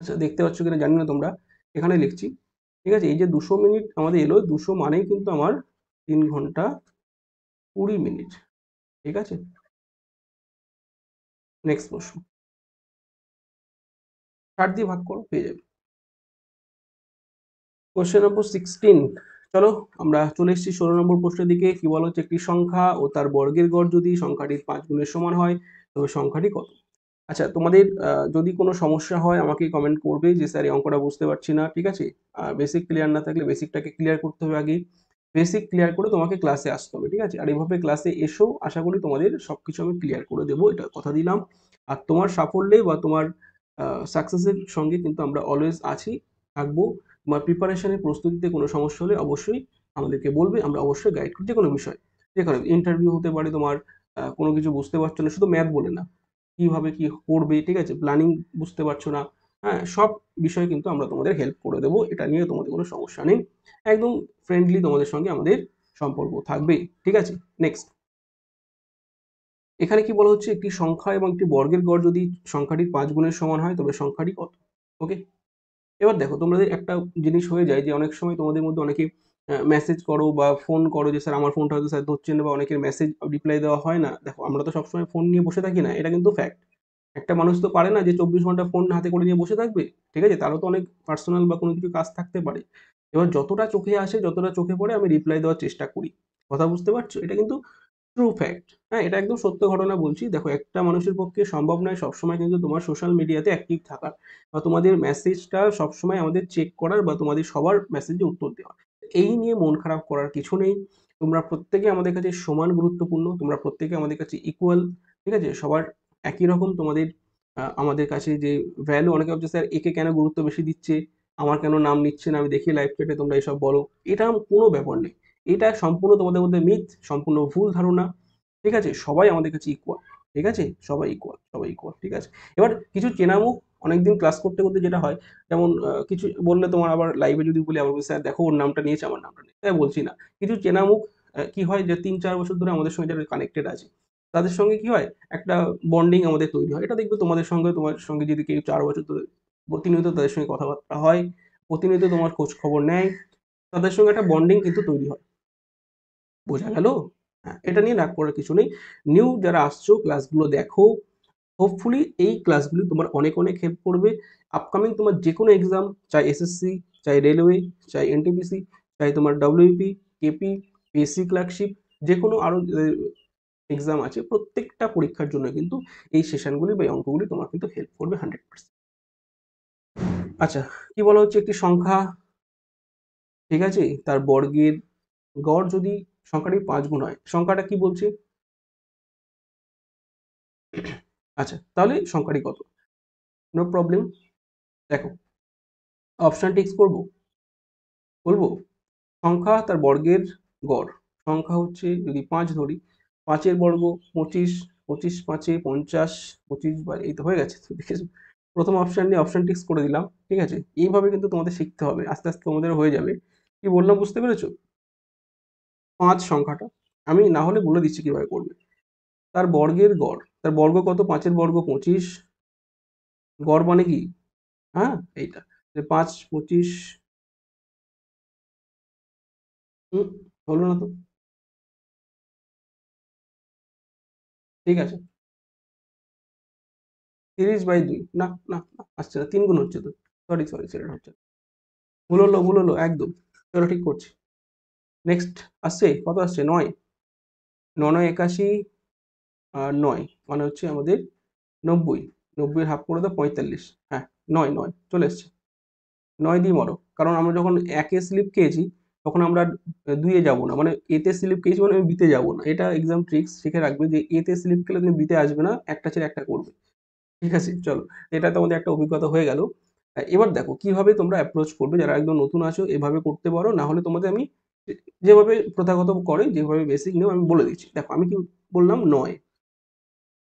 আচ্ছা, দেখতে পাচ্ছ কিনা জানি না তোমরা, এখানে লিখছি, ঠিক আছে, এই যে 200 মিনিট আমাদের এলো, 200 মানেই কিন্তু আমার 3 ঘন্টা 20 মিনিট, ঠিক আছে। নেক্সট প্রশ্ন, 60 দিয়ে ভাগ করো, পেয়ে যাবে। কোশ্চেন নম্বর 16, চলো আমরা চলে এসেছি 16 নম্বর প্রশ্নের দিকে। কি বলা হচ্ছে, একটি সংখ্যা ও তার বর্গের গড় যদি সংখ্যাটির 5 গুণের সমান হয় তবে সংখ্যাটি কত? আচ্ছা, তোমাদের যদি কোনো সমস্যা হয় আমাকে কমেন্ট করবে যে স্যার এই অঙ্কটা বুঝতে পারছি না, ঠিক আছে? বেসিক ক্লিয়ার না থাকলে বেসিকটাকে ক্লিয়ার করতে হবে আগে। বেসিক ক্লিয়ার করে তোমাকে ক্লাসে আসতে হবে, ঠিক আছে? আর এভাবে ক্লাসে এসো, আশা করি তোমাদের সবকিছু আমি ক্লিয়ার করে দেবো, এটা কথা দিলাম। আর তোমার সাফল্যে বা তোমার সাকসেসের সঙ্গে কিন্তু আমরা অলওয়েজ আছি, থাকবো। তোমার প্রিপারেশনের প্রস্তুতিতে কোনো সমস্যা হলে অবশ্যই আমাদেরকে বলবে, আমরা অবশ্যই গাইড করি যেকোনো বিষয়। যেকোনো ইন্টারভিউ হতে পারে তোমার, কোনো কিছু বুঝতে পারছো না, শুধু ম্যাথ বলে না, কিভাবে কি করবে, ঠিক আছে? প্ল্যানিং বুঝতে পারছো না, হ্যাঁ, সব বিষয়ে কিন্তু আমরা তোমাদের হেল্প করে দেবো, এটা নিয়ে তোমাদের কোনো সমস্যা নেই। একদম ফ্রেন্ডলি তোমাদের সঙ্গে আমাদের সম্পর্ক থাকবে, ঠিক আছে? নেক্সট, এখানে কি বলা হচ্ছে, একটি সংখ্যা এবং একটি বর্গের গড় যদি সংখ্যাটির 5 গুণের সমান হয় তবে সংখ্যাটি কত? ওকে, এবার দেখো তোমাদের একটা জিনিস হয়ে যায় যে অনেক সময় তোমাদের মধ্যে অনেকে মেসেজ করো বা ফোন করো যে স্যার আমার ফোনটা হয়তো স্যার ধরছেন না, বা অনেকের মেসেজ রিপ্লাই দেওয়া হয় না। দেখো আমরা তো সবসময় ফোন নিয়ে বসে থাকি না, এটা কিন্তু ফ্যাক্ট। একটা মানুষ তো পারে না যে 24 ঘন্টা ফোন হাতে করে নিয়ে বসে থাকবে, ঠিক আছে? তারও তো অনেক পার্সোনাল বা কোনো কিছু কাজ থাকতে পারে। এবার যতটা চোখে আসে, যতটা চোখে পড়ে আমি রিপ্লাই দেওয়ার চেষ্টা করি। কথা বুঝতে পারছো? এটা কিন্তু ট্রু ফ্যাক্ট। হ্যাঁ, এটা একদম সত্য ঘটনা বলছি। দেখো, একটা মানুষের পক্ষে সম্ভব নয় সবসময় কিন্তু তোমার সোশ্যাল মিডিয়াতে অ্যাক্টিভ থাকা, বা তোমাদের মেসেজটা সবসময় আমাদের চেক করার, বা তোমাদের সবার মেসেজে উত্তর দেওয়া। এই নিয়ে মন খারাপ করার কিছু নেই। তোমরা প্রত্যেকে আমাদের কাছে সমান গুরুত্বপূর্ণ। তোমরা প্রত্যেকে আমাদের কাছে ইকুয়াল, ঠিক আছে? সবার একই রকম তোমাদের আমাদের কাছে যে ভ্যালু, অনেকে ভাবছে স্যার একে কেন গুরুত্ব বেশি দিচ্ছে? আমার কেন নাম নিচ্ছে না? আমি দেখি লাইভ চ্যাটে তোমরা এসব বলো। এটা কোনো ব্যাপার নেই। এটা সম্পূর্ণ তোমাদের মধ্যে মিথ, সম্পূর্ণ ভুল ধারণা। ঠিক আছে? সবাই আমাদের কাছে ইকুয়াল। ঠিক আছে? সবাই ইকুয়াল, সবাই ইকুয়াল। ঠিক আছে? এবার কিছু চেনা মুখ অনেকদিন ক্লাস করতে, করতে যেটা হয়, যেমন কিছু বললে তোমার আবার লাইভে যদি বলি আবার বলবে, স্যার দেখো ওর নামটা নিয়েছে আমার নামটা নেই। তাই বলছি না। কিছু চেনা মুখ কি হয় যে ৩-৪ বছর ধরে আমাদের সঙ্গে যারা কানেক্টেড আছে, তাদের সঙ্গে কি হয়, একটা বন্ডিং আমাদের তৈরি হয়। এটা দেখবে তোমার সঙ্গে যদি কেউ ৪ বছর ধরে প্রতিনিয়ত তাদের সঙ্গে কথাবার্তা হয়, প্রতিনিয়ত তোমার খোঁজ খবর নেয়, তাদের সঙ্গে একটা বন্ডিং কিন্তু তৈরি হয়। বোঝা গেল? হ্যাঁ, এটা নিয়ে রাগ করার কিছু নেই। নিউ যারা আসছো ক্লাসগুলো দেখো। হোপফুলি এই ক্লাসগুলি তোমার অনেক, অনেক হেল্প করবে। আপকামিং তোমার যেকোনো এক্সাম, চাই এসএসসি, চাই রেলওয়ে, চাই এনটিপিসি, চাই তোমার ডব্লিউপি, কেপি, পিএসসি ক্লার্কশিপ, যেকোনো আরো এক্সাম আছে, প্রত্যেকটা পরীক্ষার জন্য কিন্তু এই সেশনগুলি বা এই অঙ্কগুলি তোমার কিন্তু হেল্প করবে 100%। আচ্ছা, কি বলা হচ্ছে, একটি সংখ্যা, ঠিক আছে, তার বর্গের গড় যদি সংখ্যাটি 5 গুণ হয়, সংখ্যাটা কি বলছে? আচ্ছা, তাহলে সংখ্যাটি কত? No problem. দেখো, অপশন টিক্স করবো, বলবো সংখ্যা তার বর্গের গড়। সংখ্যা হচ্ছে যদি 5 ধরি, 5 এর বর্গ 25, 25 5 এ 50, 25 এই তো হয়ে গেছে। তো দেখেছো, প্রথম অপশন নিয়ে অপশন টিক্স করে দিলাম, ঠিক আছে? এইভাবে কিন্তু তোমাদের শিখতে হবে, আস্তে আস্তে তোমাদের হয়ে যাবে। কি বললাম বুঝতে পেরেছো? 5 সংখ্যাটা আমি না হলে বলে দিচ্ছি কিভাবে করবে। তার বর্গের গড়, তার বর্গ কত? 5 এর বর্গ 25, গড় মানে কি? হ্যাঁ, এইটা 5 25, হলো না তো? ঠিক আছে, 30/2, না না না, আসছে না, 3 গুণ হচ্ছে তো। সরি সরি, সেটা হচ্ছে না। ভুল হলো একদম। চলো ঠিক করছি। নেক্সট আসছে, কত আসছে? 9। 9 81, আর 9 মানে হচ্ছে আমাদের 90। 90 এর হাফ করে দাও 45। হ্যাঁ, 9 9 চলে এসছে। 9 দিয়ে মরো, কারণ আমরা যখন একে স্লিপ খেয়েছি তখন আমরা 2 এ যাবো না, মানে এতে স্লিপ খেয়েছি মানে আমি বিতে যাবো না। এটা এক্সাম ট্রিক্স শিখে রাখবে যে এতে স্লিপ খেলে তুমি বিতে আসবে না, একটা ছেড়ে একটা করবে। ঠিক আছে? চলো। এটা তোমাদের একটা অভিজ্ঞতা হয়ে গেল। এবার দেখো কিভাবে তোমরা অ্যাপ্রোচ করবে, যারা একদম নতুন আছো এভাবে করতে পারো। না হলে তোমাদের আমি যেভাবে প্রথাগত করে, যেভাবে বেসিক নিয়ম আমি বলে দিচ্ছি। দেখো আমি কি বললাম, 9।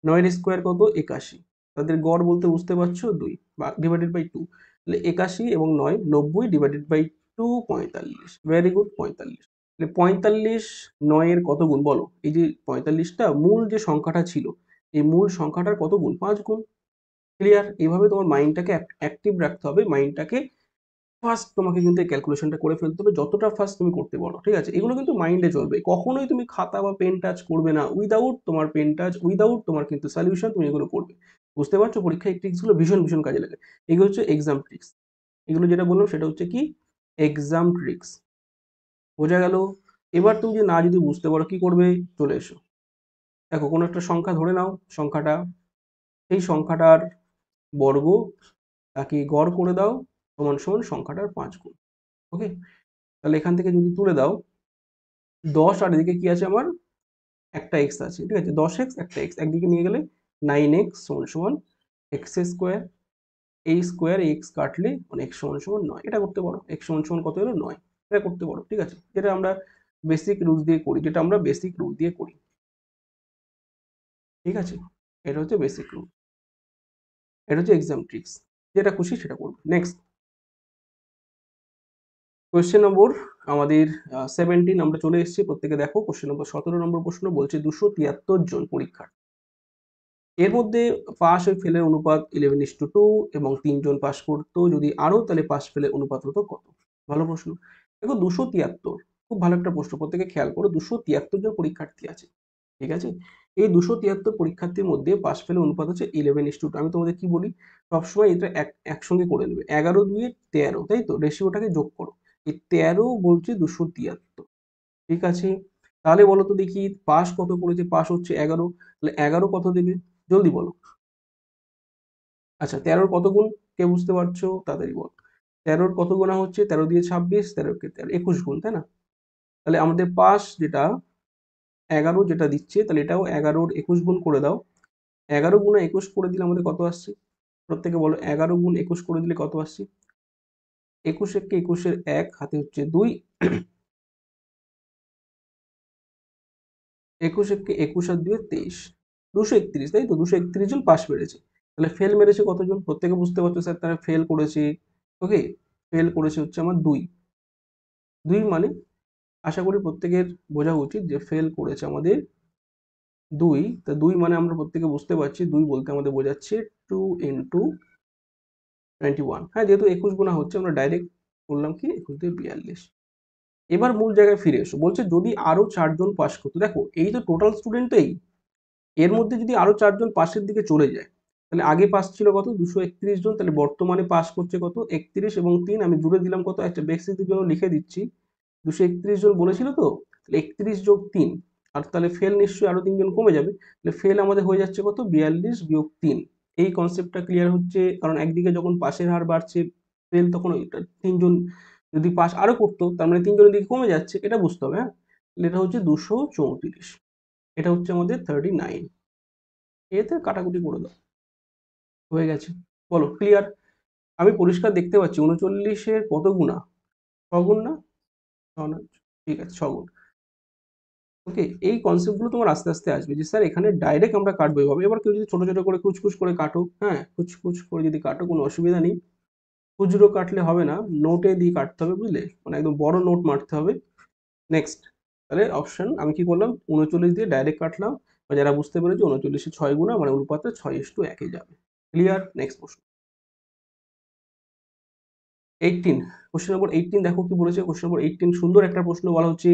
9 এর স্কোয়ার কত? 81। তাদের গড় বলতে বুঝতে পারছো 2 বা ডিভাইডেড বাই 2। তাহলে 81 এবং 9, 90 ডিভাইডেড বাই 2, 45। Very good, 45। তাহলে 45 9 এর কত গুণ বলো? এই যে 45টা মূল যে সংখ্যাটা ছিল, এই মূল সংখ্যাটার কত গুণ? 5 গুণ। ক্লিয়ার? এইভাবে তোমার মাইন্ডটাকে অ্যাক্টিভ রাখতে হবে। মাইন্ডটাকে ফার্স্ট তোমাকে কিন্তু এই ক্যালকুলেশনটা করে ফেলতে হবে, যতটা ফার্স্ট তুমি করতে পারো। ঠিক আছে? এগুলো কিন্তু মাইন্ডে চলবে। কখনোই তুমি খাতা বা পেন টাচ করবে না। উইথআউট তোমার পেন টাচ, উইথআউট তোমার কিন্তু সলিউশন তুমি এগুলো করবে। বুঝতে পারছো? পরীক্ষায় এই ট্রিক্স গুলো ভীষণ, ভীষণ কাজে লাগে। এগুলো হচ্ছে এক্সাম ট্রিক্স। এগুলো যেটা বললাম সেটা হচ্ছে কি? Exam tricks. বোঝা গেল? এবার তুমি যদি বুঝতে পারো কি করবে? চলে এসো। দেখো কোনো একটা সংখ্যা ধরে নাও, সংখ্যাটা সেই সংখ্যাটার বর্গ তাকে গড় করে দাও সমান সমান সংখ্যাটার 5 গুণ। ওকে, তাহলে এখান থেকে যদি তুলে দাও 10 আর এদিকে কি আছে আমার একটা এক্স আছে, ঠিক আছে, 10x একটা এক্স একদিকে নিয়ে গেলে 9x সমান সমান এক্স স্কোয়ার, এই স্কোয়ার এক্স কাটলে মানে এক্স সমান সমান 9, এটা করতে পারো। এক্স সমান সমান কত হলো 9, এটা করতে পারো, ঠিক আছে, যেটা আমরা বেসিক রুলস দিয়ে করি, ঠিক আছে। এটা হচ্ছে বেসিক রুল, এটা হচ্ছে এক্সাম ট্রিক্স, যেটা খুশি সেটা করবে। নেক্সট কোয়েশ্চেন নম্বর আমাদের 17 আমরা চলে এসেছি। প্রত্যেকে দেখো কোয়েশ্চেন নম্বর 17 নম্বর প্রশ্ন বলছে 273 জন পরীক্ষার্থী, এর মধ্যে পাস ও ফেলের অনুপাত 11:2 এবং 3 জন পাস করতো, যদি আরো তাহলে পাস ফেলের অনুপাত হতো কত? ভালো প্রশ্ন। দেখো 273 খুব ভালো একটা প্রশ্ন, প্রত্যেকে খেয়াল করো, 273 জন পরীক্ষার্থী আছে, ঠিক আছে। এই 273 পরীক্ষার্থীর মধ্যে পাস ফেলের অনুপাত হচ্ছে 11:2। আমি তোমাদের কি বলি, সবসময় এটা একসঙ্গে করে নেবে, 11 2 13, তাই তো, রেশিওটাকে যোগ করো। এই 13 বলছে 273, ঠিক আছে। তাহলে বলো তো দেখি পাস কত করেছে, পাস হচ্ছে 11, তাহলে 11 কত দেবে, জলদি বলো। আচ্ছা 13 কত গুণ, কে বুঝতে পারছো তাড়াতাড়ি বল। 13 কত গুণা হচ্ছে, 13 দিয়ে 26, 13 কে 13, 21 গুণ, তাই না। তাহলে আমাদের পাস যেটা 11 যেটা দিচ্ছে, তাহলে এটাও 11 21 গুণ করে দাও। 11 গুণা 21 করে দিলে আমাদের কত আসছে, প্রত্যেকে বলো 11 গুণ 21 করে দিলে কত আসছে। 21 কে 21 এক হাতে হচ্ছে 2, 21 কে 21 আর 2 23, 231, তাই তো, 231 জন পাস মেরেছে। তাহলে ফেল মেরেছে কতজন, প্রত্যেকে বুঝতে পারছো স্যার, তারা ফেল করেছে। ওকে, ফেল করেছে হচ্ছে আমার 2, মানে আশা করি প্রত্যেকের বোঝা উচিত যে ফেল করেছে আমাদের 2, তা 2 মানে আমরা প্রত্যেকে বুঝতে পারছি 2 বলতে আমাদের বোঝাচ্ছে 2 ইন্টু 21। হ্যাঁ, যেহেতু 21 গুণা হচ্ছে আমরা ডাইরেক্ট করলাম কি 21 দিয়ে 42। এবার মূল জায়গায় ফিরে এসো, বলছে যদি আরো 4 জন পাস করতো, দেখো এই তো টোটাল স্টুডেন্ট তো এই, এর মধ্যে যদি আরো 4 জন পাশের দিকে চলে যায়, তাহলে আগে পাস ছিল কত 231 জন, তাহলে বর্তমানে পাস করছে কত 31 এবং 3 আমি জুড়ে দিলাম কত, একটা বেসিসের জন্য লিখে দিচ্ছি 231 জন বলেছিল তো, তাহলে 31 যোগ 3, আর তাহলে ফেল নিশ্চয়ই আরো 3 জন কমে যাবে, তাহলে ফেল আমাদের হয়ে যাচ্ছে কত 42 বিয়োগ 3। এই কনসেপ্টটা ক্লিয়ার হচ্ছে, কারণ একদিকে যখন পাসের হার বাড়ছে ফেল তখন 3 জন যদি পাস আরো করতো তার মানে 3 জনের দিকে কমে যাচ্ছে, এটা বুঝতে হবে। হ্যাঁ, তাহলে এটা হচ্ছে 234, এটা হচ্ছে আমাদের 39, এতে কাটাকুটি করে দাও, হয়ে গেছে। বলো ক্লিয়ার, আমি পরিষ্কার দেখতে পাচ্ছি 39-এর কত গুণা, 6 গুণ না, 6 না, ঠিক আছে 6 গুণ। ওকে, এই কনসেপ্টগুলো তোমার আস্তে আস্তে আসবে যে স্যার এখানে ডাইরেক্ট আমরা কাটবো এভাবে। এবার কেউ যদি ছোট ছোট করে কুচকুচ করে কাটো, হ্যাঁ কুচকুচ করে যদি কাটো কোনো অসুবিধা নেই, খুচরো কাটলে হবে না, নোটে দিয়ে কাটতে হবে, বুঝলে, মানে একদম বড় নোট মারতে হবে। নেক্সট, তাহলে অপশন আমি কি করলাম 39 দিয়ে ডাইরেক্ট কাটলাম, বা যারা বুঝতে পেরেছে 39-এ 6 গুণা মানে অনুপাতে 6:1 যাবে। ক্লিয়ার, নেক্সট প্রশ্ন 18, কোশ্চেন নম্বর 18 দেখো কি বলেছে। কোশ্চেন নম্বর 18 সুন্দর একটা প্রশ্ন, বলা হচ্ছে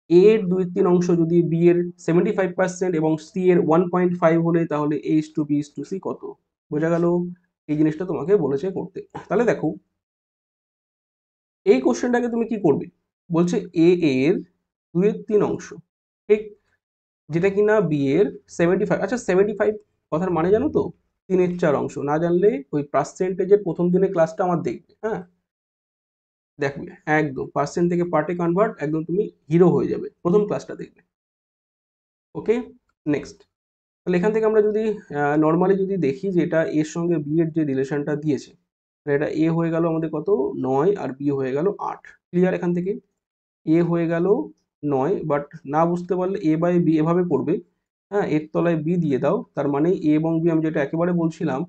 এ এর 2/3 অংশ যদি বি এর 75% এবং সি এর 1.5 হলে তাহলে A:B:C কত? বোঝা গেল, এই জিনিসটা তোমাকে বলেছে করতে। তাহলে দেখো এই কোশ্চেনটাকে তুমি কি করবে, বলছে এ এর 2/3 অংশ, ঠিক, যেটা কিনা বি এর 75, আচ্ছা 75 কথার মানে জানো তো, 3/4 অংশ, না জানলে ওই পার্সেন্টেজের প্রথম দিনের ক্লাসটা আমার দেখবে, হ্যাঁ দেখবে, একদম পার্সেন্ট থেকে পার্টে কনভার্ট, একদম তুমি হিরো হয়ে যাবে, প্রথম ক্লাসটা দেখবে। ওকে, নেক্সট, তাহলে এখান থেকে আমরা যদি নর্মালি যদি দেখি যে এটা এর সঙ্গে বি এর যে রিলেশনটা দিয়েছে, তাহলে এটা এ হয়ে গেল আমাদের কত 9 আর বি হয়ে গেল 8। ক্লিয়ার, এখান থেকে এ হয়ে গেল 9, বাট না বুঝতে পারলে এ বাই বি এভাবে করবে, হ্যাঁ এর তলায় বি দিয়ে দাও, তার মানে এ এবং বি আমি যেটা একেবারে বলছিলাম,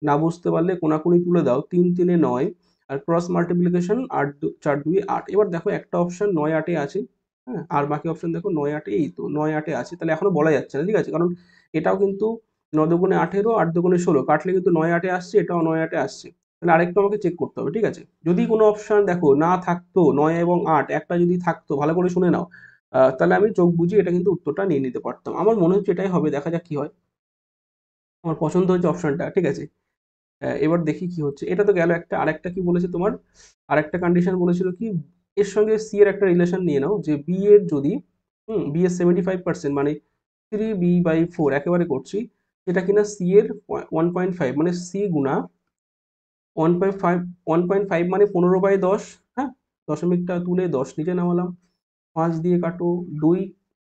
না বুঝতে পারলে কোনাকুনি তুলে দাও, 3 3 9 আর ক্রস মাল্টিপ্লিকেশন 8 4 2 8। এবার দেখো একটা অপশন 9 8 আছে, হ্যাঁ আর বাকি অপশন দেখো 9 8, এই তো 9 8 আছে, তাহলে এখনো বলা যাচ্ছে না, ঠিক আছে, কারণ এটাও কিন্তু 9 দুগুণে 18, 8 দুগুণে 16, কাটলে কিন্তু 9 8 আসছে, এটাও 9 8 আসছে, তাহলে আরেকটু আমাকে চেক করতে হবে, ঠিক আছে। যদি কোনো অপশন দেখো না থাকতো 9 এবং 8 একটা যদি থাকতো, ভালো করে শুনে নাও, তাহলে আমি চোখ বুঝি এটা কিন্তু উত্তরটা নিয়ে নিতে পারতাম, আমার মনে হচ্ছে এটাই হবে, দেখা যাক কি হয়। আমার পছন্দ হচ্ছে অপশনটা, ঠিক আছে। এবার দেখি কি হচ্ছে, এটা তো গেল একটা, আরেকটা কি বলেছে তোমার, আরেকটা কন্ডিশন বলেছিল কি, এর সঙ্গে সি এর একটা রিলেশন নিয়ে নাও, যে বি এর যদি বি এর 75% মানে 3b/4 একেবারে করছি, যেটা কিনা সি এর 1.5, মানে সি গুণা 1.5, 1.5 মানে 15/10। হ্যাঁ, দশমিকটা তুলে 10 নিচে নামালাম, 5 দিয়ে কাটো, 2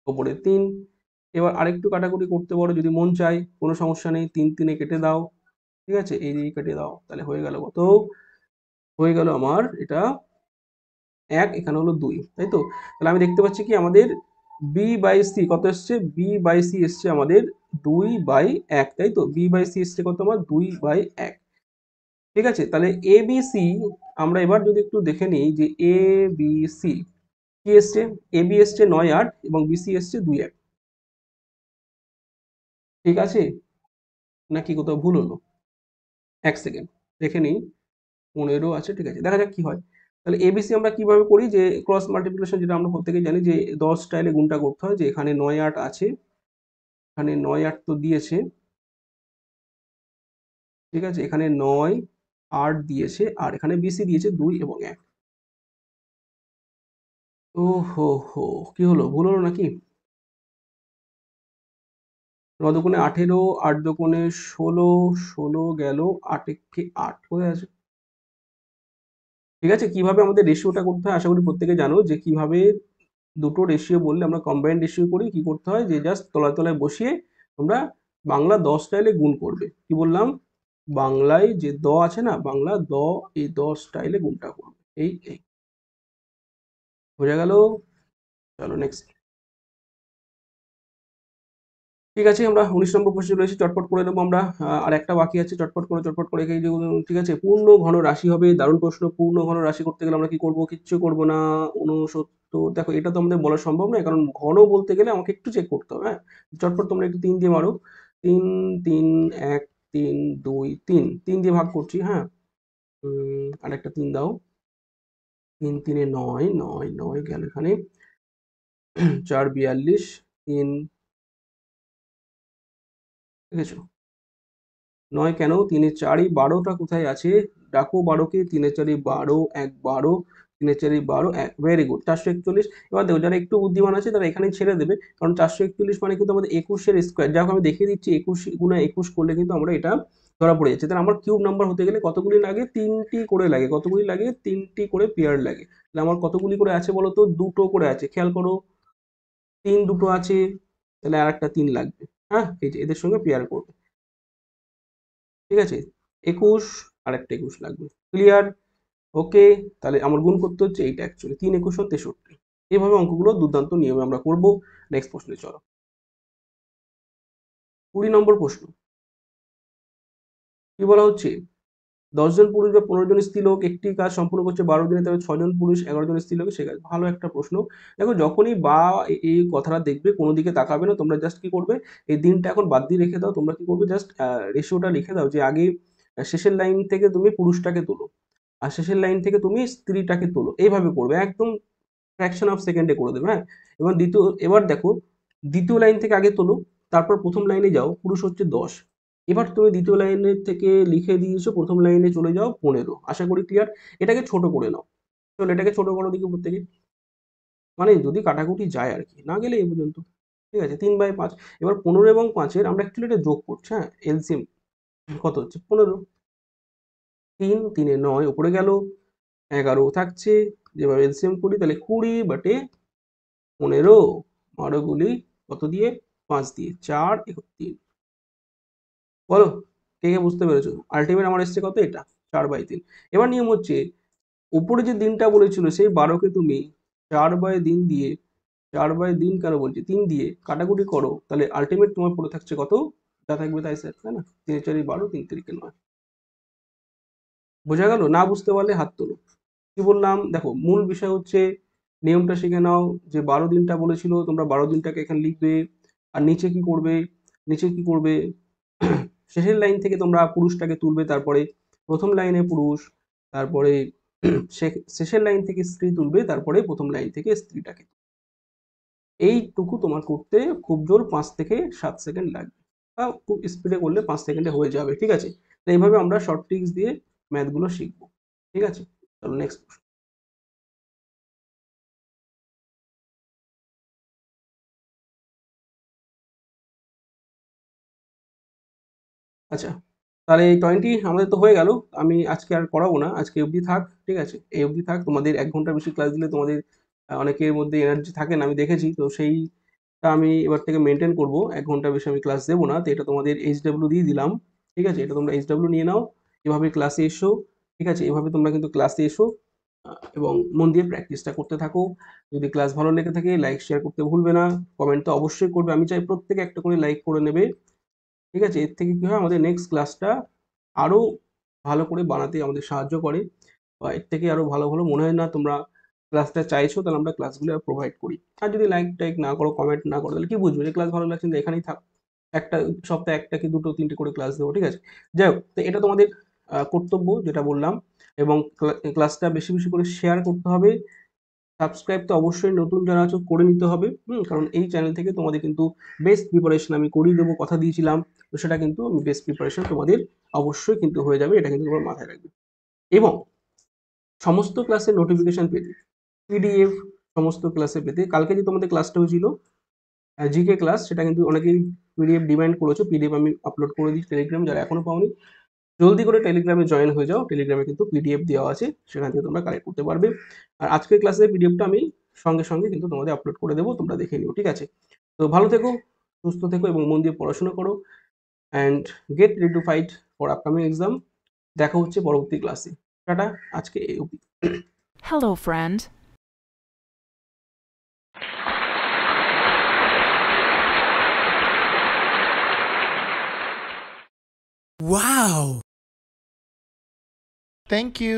ওপরে 3। এবার আরেকটু কাটাকুটি করতে পারো যদি মন চায়, কোনো সমস্যা নেই, 3 3 কেটে দাও, ঠিক আছে, এই দিয়ে কেটে দাও, তাহলে হয়ে গেল কত, হয়ে গেল আমার এটা 1, এখানে হলো 2, তাই তো। তাহলে আমি দেখতে পাচ্ছি কি আমাদের বি বাই সি কত এসছে, বি বাই সি এসছে আমাদের 2/1, তাই তো, বি বাই সি এসছে কত আমার 2/1। ঠিক আছে, তাহলে এ বি সি আমরা এবার যদি একটু দেখে নিই যে এ বি সি কি এসছে, এ বি এসছে 9 8 এবং বিসি এসছে 2 1। ঠিক আছে, নাকি কোথাও ভুল হলো? 1 সেকেন্ড দেখে নিই, 15 আছে, ঠিক আছে, দেখা যাক কি হয়। তাহলে এবিসি আমরা কিভাবে করি, যে ক্রস মাল্টিপ্লিকেশন, যেটা আমরা প্রত্যেকেই জানি যে 10 স্টাইলে গুণটা করতে হয়, যে এখানে 9 8 আছে, এখানে 9 8 তো দিয়েছে, ঠিক আছে, এখানে 9 8 দিয়েছে, আর এখানে বিসি দিয়েছে 2 এবং 1। ও হো হো, কি হলো, ভুল হলো নাকি? 9 দুগুণে 18, 8 দুগুণে 16, 16 গেল, 8 একটি 8 হয়ে আছে। ঠিক আছে, কিভাবে আমাদের রেশিওটা করতে হয় আশা করি প্রত্যেকে জানো, যে কিভাবে দুটো রেশিও বললে আমরা কম্বাইন্ড রেশিও করি, কি করতে হয়, যে জাস্ট তলায় তলায় বসিয়ে তোমরা বাংলা 10 স্টাইলে গুণ করবে। কি বললাম, বাংলায় যে দ আছে না, বাংলা দ, এই 10 স্টাইলে গুণটা করবে, এই বোঝা গেল। চলো নেক্সট। ঠিক আছে, আমরা 19 নম্বর প্রশ্নে রয়েছে, চটপট করে নেবো আমরা। আর একটা বাকি আছে, চটপট করে এগিয়ে যাবো। ঠিক আছে, পূর্ণ ঘন রাশি হবে, দারুণ প্রশ্ন। পূর্ণ ঘন রাশি করতে গেলে আমরা কি করবো, কিচ্ছু করবো না। 69, দেখো এটা তো আমাদের বলা সম্ভব নয়, কারণ ঘন বলতে গেলে আমাকে একটু চেক করতে হবে। হ্যাঁ, চটপট তোমরা একটু 3 দিয়ে মারো, 3 3 1 3 2 3, 3 দিয়ে ভাগ করছি। হ্যাঁ, আরেকটা 3 দাও, 3 3 9, 9 9 গেল এখানে, 4 42, 3, দেখেছো, 9 কেন, 3 4 12টা কোথায় আছে, ডাকো 12কে, 3 4 12, 1 12, 3 4 12, 1, ভেরি গুড, 441। এবার দেখো যারা একটু বুদ্ধিমান আছে তারা এখানে ছেড়ে দেবে, কারণ 441 মানে কিন্তু আমাদের 21-এর স্কোয়ার, যাকে আমি দেখিয়ে দিচ্ছি, 21 গুণা 21 করলে কিন্তু আমরা এটা ধরা পড়ে যাচ্ছে। তাহলে আমার কিউব নাম্বার হতে গেলে কতগুলি লাগে, 3টি করে লাগে, কতগুলি লাগে, 3টি করে পেয়ার লাগে। তাহলে আমার কতগুলি করে আছে বলো তো, দুটো করে আছে, খেয়াল করো, 3 দুটো আছে, তাহলে আর একটা 3 লাগবে। হ্যাঁ, এই যে এদের সঙ্গে পেয়ার করবে, ঠিক আছে, 21 আর একটা 21 লাগবে, ক্লিয়ার, ওকে। তাহলে আমার গুণ করতে হচ্ছে এইটা, অ্যাকচুয়ালি 3 21 63। এইভাবে অঙ্কগুলো দুর্দান্ত নিয়মে আমরা করব। নেক্সট প্রশ্নে চলো, 20 নম্বর প্রশ্ন। কি বলা হচ্ছে, 10 জন পুরুষ বা 15 জন স্ত্রীলোক একটি কাজ সম্পূর্ণ করছে 12 দিনে, তবে 6 জন পুরুষ 11 জন স্ত্রীলোক সে কাজ। ভালো একটা প্রশ্ন। দেখো যখনই বা এই কথাটা দেখবে কোনো দিকে তাকাবে না, তোমরা জাস্ট কি করবে, এই দিনটা এখন বাদ দিয়ে রেখে দাও, তোমরা কি করবে, জাস্ট রেশিওটা লিখে দাও, যে আগে শেষের লাইন থেকে তুমি পুরুষটাকে তোলো, আর শেষের লাইন থেকে তুমি স্ত্রীটাকে তোলো, এইভাবে করবে, একদম ফ্র্যাকশন অফ সেকেন্ডে করে দেবে। হ্যাঁ, এবার দেখো, দ্বিতীয় লাইন থেকে আগে তোলো, তারপর প্রথম লাইনে যাও, পুরুষ হচ্ছে 10। এবার তুমি দ্বিতীয় লাইনের থেকে লিখে দিয়েছো, প্রথম লাইনে চলে যাও 15। আশা করি ক্লিয়ার। এটাকে ছোট করে নাও, চলো এটাকে ছোট করো দিকে প্রত্যেকে, মানে যদি কাটাকুটি যায় আর কি, না গেলে এই পর্যন্ত। ঠিক আছে, 3/5। এবার 15 এবং 5-এর আমরা অ্যাকচুয়ালি এটা যোগ করছি। হ্যাঁ, এলসিএম কত হচ্ছে, 15, 3 3 9 উপরে গেল, 11 থাকছে, যেভাবে এলসিএম করি তাহলে 20/15, 12 গুলি কত দিয়ে, 5 দিয়ে, 4 3। বলো, কে কে বুঝতে পেরেছো? আলটিমেট আমার এসছে কত, এটা 4/3। এবার নিয়ম হচ্ছে, উপরে যে দিনটা বলেছিল সেই 12কে তুমি 4/3 দিয়ে, 4/3 কেন বলছি, 3 দিয়ে কাটাকুটি করো, তাহলে আলটিমেট তোমার পড়ে থাকছে কত, যা থাকবে তাই স্যার, তাই না, 3 4 12, 3 3 9। বোঝা গেল? না বুঝতে পারলে হাত তোলো। কি বললাম, দেখো মূল বিষয় হচ্ছে, নিয়মটা শিখে নাও, যে 12 দিনটা বলেছিল, তোমরা 12 দিনটাকে এখানে লিখবে, আর নিচে কি করবে, নিচে কি করবে, শেষের লাইন থেকে তোমরা পুরুষটাকে তুলবে, তারপরে প্রথম লাইনে পুরুষ, তারপরে শেষের লাইন থেকে স্ত্রী তুলবে, তারপরে প্রথম লাইন থেকে স্ত্রীটাকে। এইটুকু তোমার করতে খুব জোর 5 থেকে 7 সেকেন্ড লাগবে, বা খুব স্পিডে করলে 5 সেকেন্ডে হয়ে যাবে, ঠিক আছে। তো এইভাবে আমরা শর্ট ট্রিক্স দিয়ে ম্যাথগুলো শিখবো, ঠিক আছে। চলো নেক্সট। আচ্ছা, তাহলে এই 20 আমাদের তো হয়ে গেল। আমি আজকে আর করাবো না, আজকে অবধি থাক, ঠিক আছে? এই অবধি থাক। তোমাদের 1 ঘন্টার বেশি ক্লাস দিলে তোমাদের অনেকের মধ্যে এনার্জি থাকে না, আমি দেখেছি। তো সেইটা আমি এবার থেকে মেনটেন করব। 1 ঘন্টার বেশি আমি ক্লাস দেবো না। তো এটা তোমাদের এইচডব্লিউ দিয়ে দিলাম, ঠিক আছে? এটা তোমরা এইচডব্লিউ নিয়ে নাও। এভাবে ক্লাসে এসো, ঠিক আছে? এভাবে তোমরা কিন্তু ক্লাসে এসো এবং মন দিয়ে প্র্যাকটিসটা করতে থাকো। যদি ক্লাস ভালো লেগে থাকে লাইক শেয়ার করতে ভুলবে না। কমেন্ট তো অবশ্যই করবে। আমি চাই প্রত্যেকে একটা করে লাইক করে নেবে, ঠিক আছে? এর থেকে কি হয়, আমাদের নেক্সট ক্লাসটা আরো ভালো করে বানাতে আমাদের সাহায্য করে, বা এর থেকে আরো ভালো ভালো মনে হয় না তোমরা ক্লাসটা চাইছো, তাহলে আমরা ক্লাসগুলো প্রোভাইড করি। আর যদি লাইক টাইক না করো, কমেন্ট না করো, তাহলে কি বুঝবে যে ক্লাস ভালো লাগছে না, এখানেই থাক। একটা সপ্তাহে একটা কি দুটো তিনটে করে ক্লাস দেবো, ঠিক আছে? যাই হোক, তো এটা তোমাদের কর্তব্য যেটা বললাম। এবং ক্লাসটা বেশি বেশি করে শেয়ার করতে হবে। সাবস্ক্রাইব তো অবশ্যই নতুন যারা আছো করে নিতে হবে, কারণ এই চ্যানেল থেকে তোমাদের কিন্তু বেস্ট প্রিপারেশন আমি করিয়ে দেবো, কথা দিয়েছিলাম। তো সেটা কিন্তু আমি বেস্ট প্রিপারেশন তোমাদের অবশ্যই কিন্তু হয়ে যাবে, এটা কিন্তু তোমরা মাথায় রাখবে। এবং সমস্ত ক্লাসের নোটিফিকেশন পেতে, পিডিএফ সমস্ত ক্লাসে পেতে, কালকে যে তোমাদের ক্লাসটা হয়েছিল জিকে ক্লাস, সেটা কিন্তু অনেকেই পিডিএফ ডিমান্ড করেছো। পিডিএফ আমি আপলোড করে দিচ্ছি টেলিগ্রাম, যারা এখনো পাওনি জলদি করে টেলিগ্রামে জয়েন হয়ে যাও। টেলিগ্রামে কিন্তু পিডিএফ দেওয়া আছে, সেখান থেকে তোমরা কালেক্ট করতে পারবে। আর আজকের ক্লাসের পিডিএফটা আমি সঙ্গে সঙ্গে কিন্তু তোমাদের আপলোড করে দেবো, তোমরা দেখে নিও, ঠিক আছে? তো ভালো থেকো, সুস্থ থেকো এবং মন দিয়ে পড়াশোনা করো, and get ready to fight for upcoming exam. দেখা হচ্ছে পরবর্তী ক্লাসে। টাটা, আজকে এই অবধি। Hello, friend. Wow! Thank you.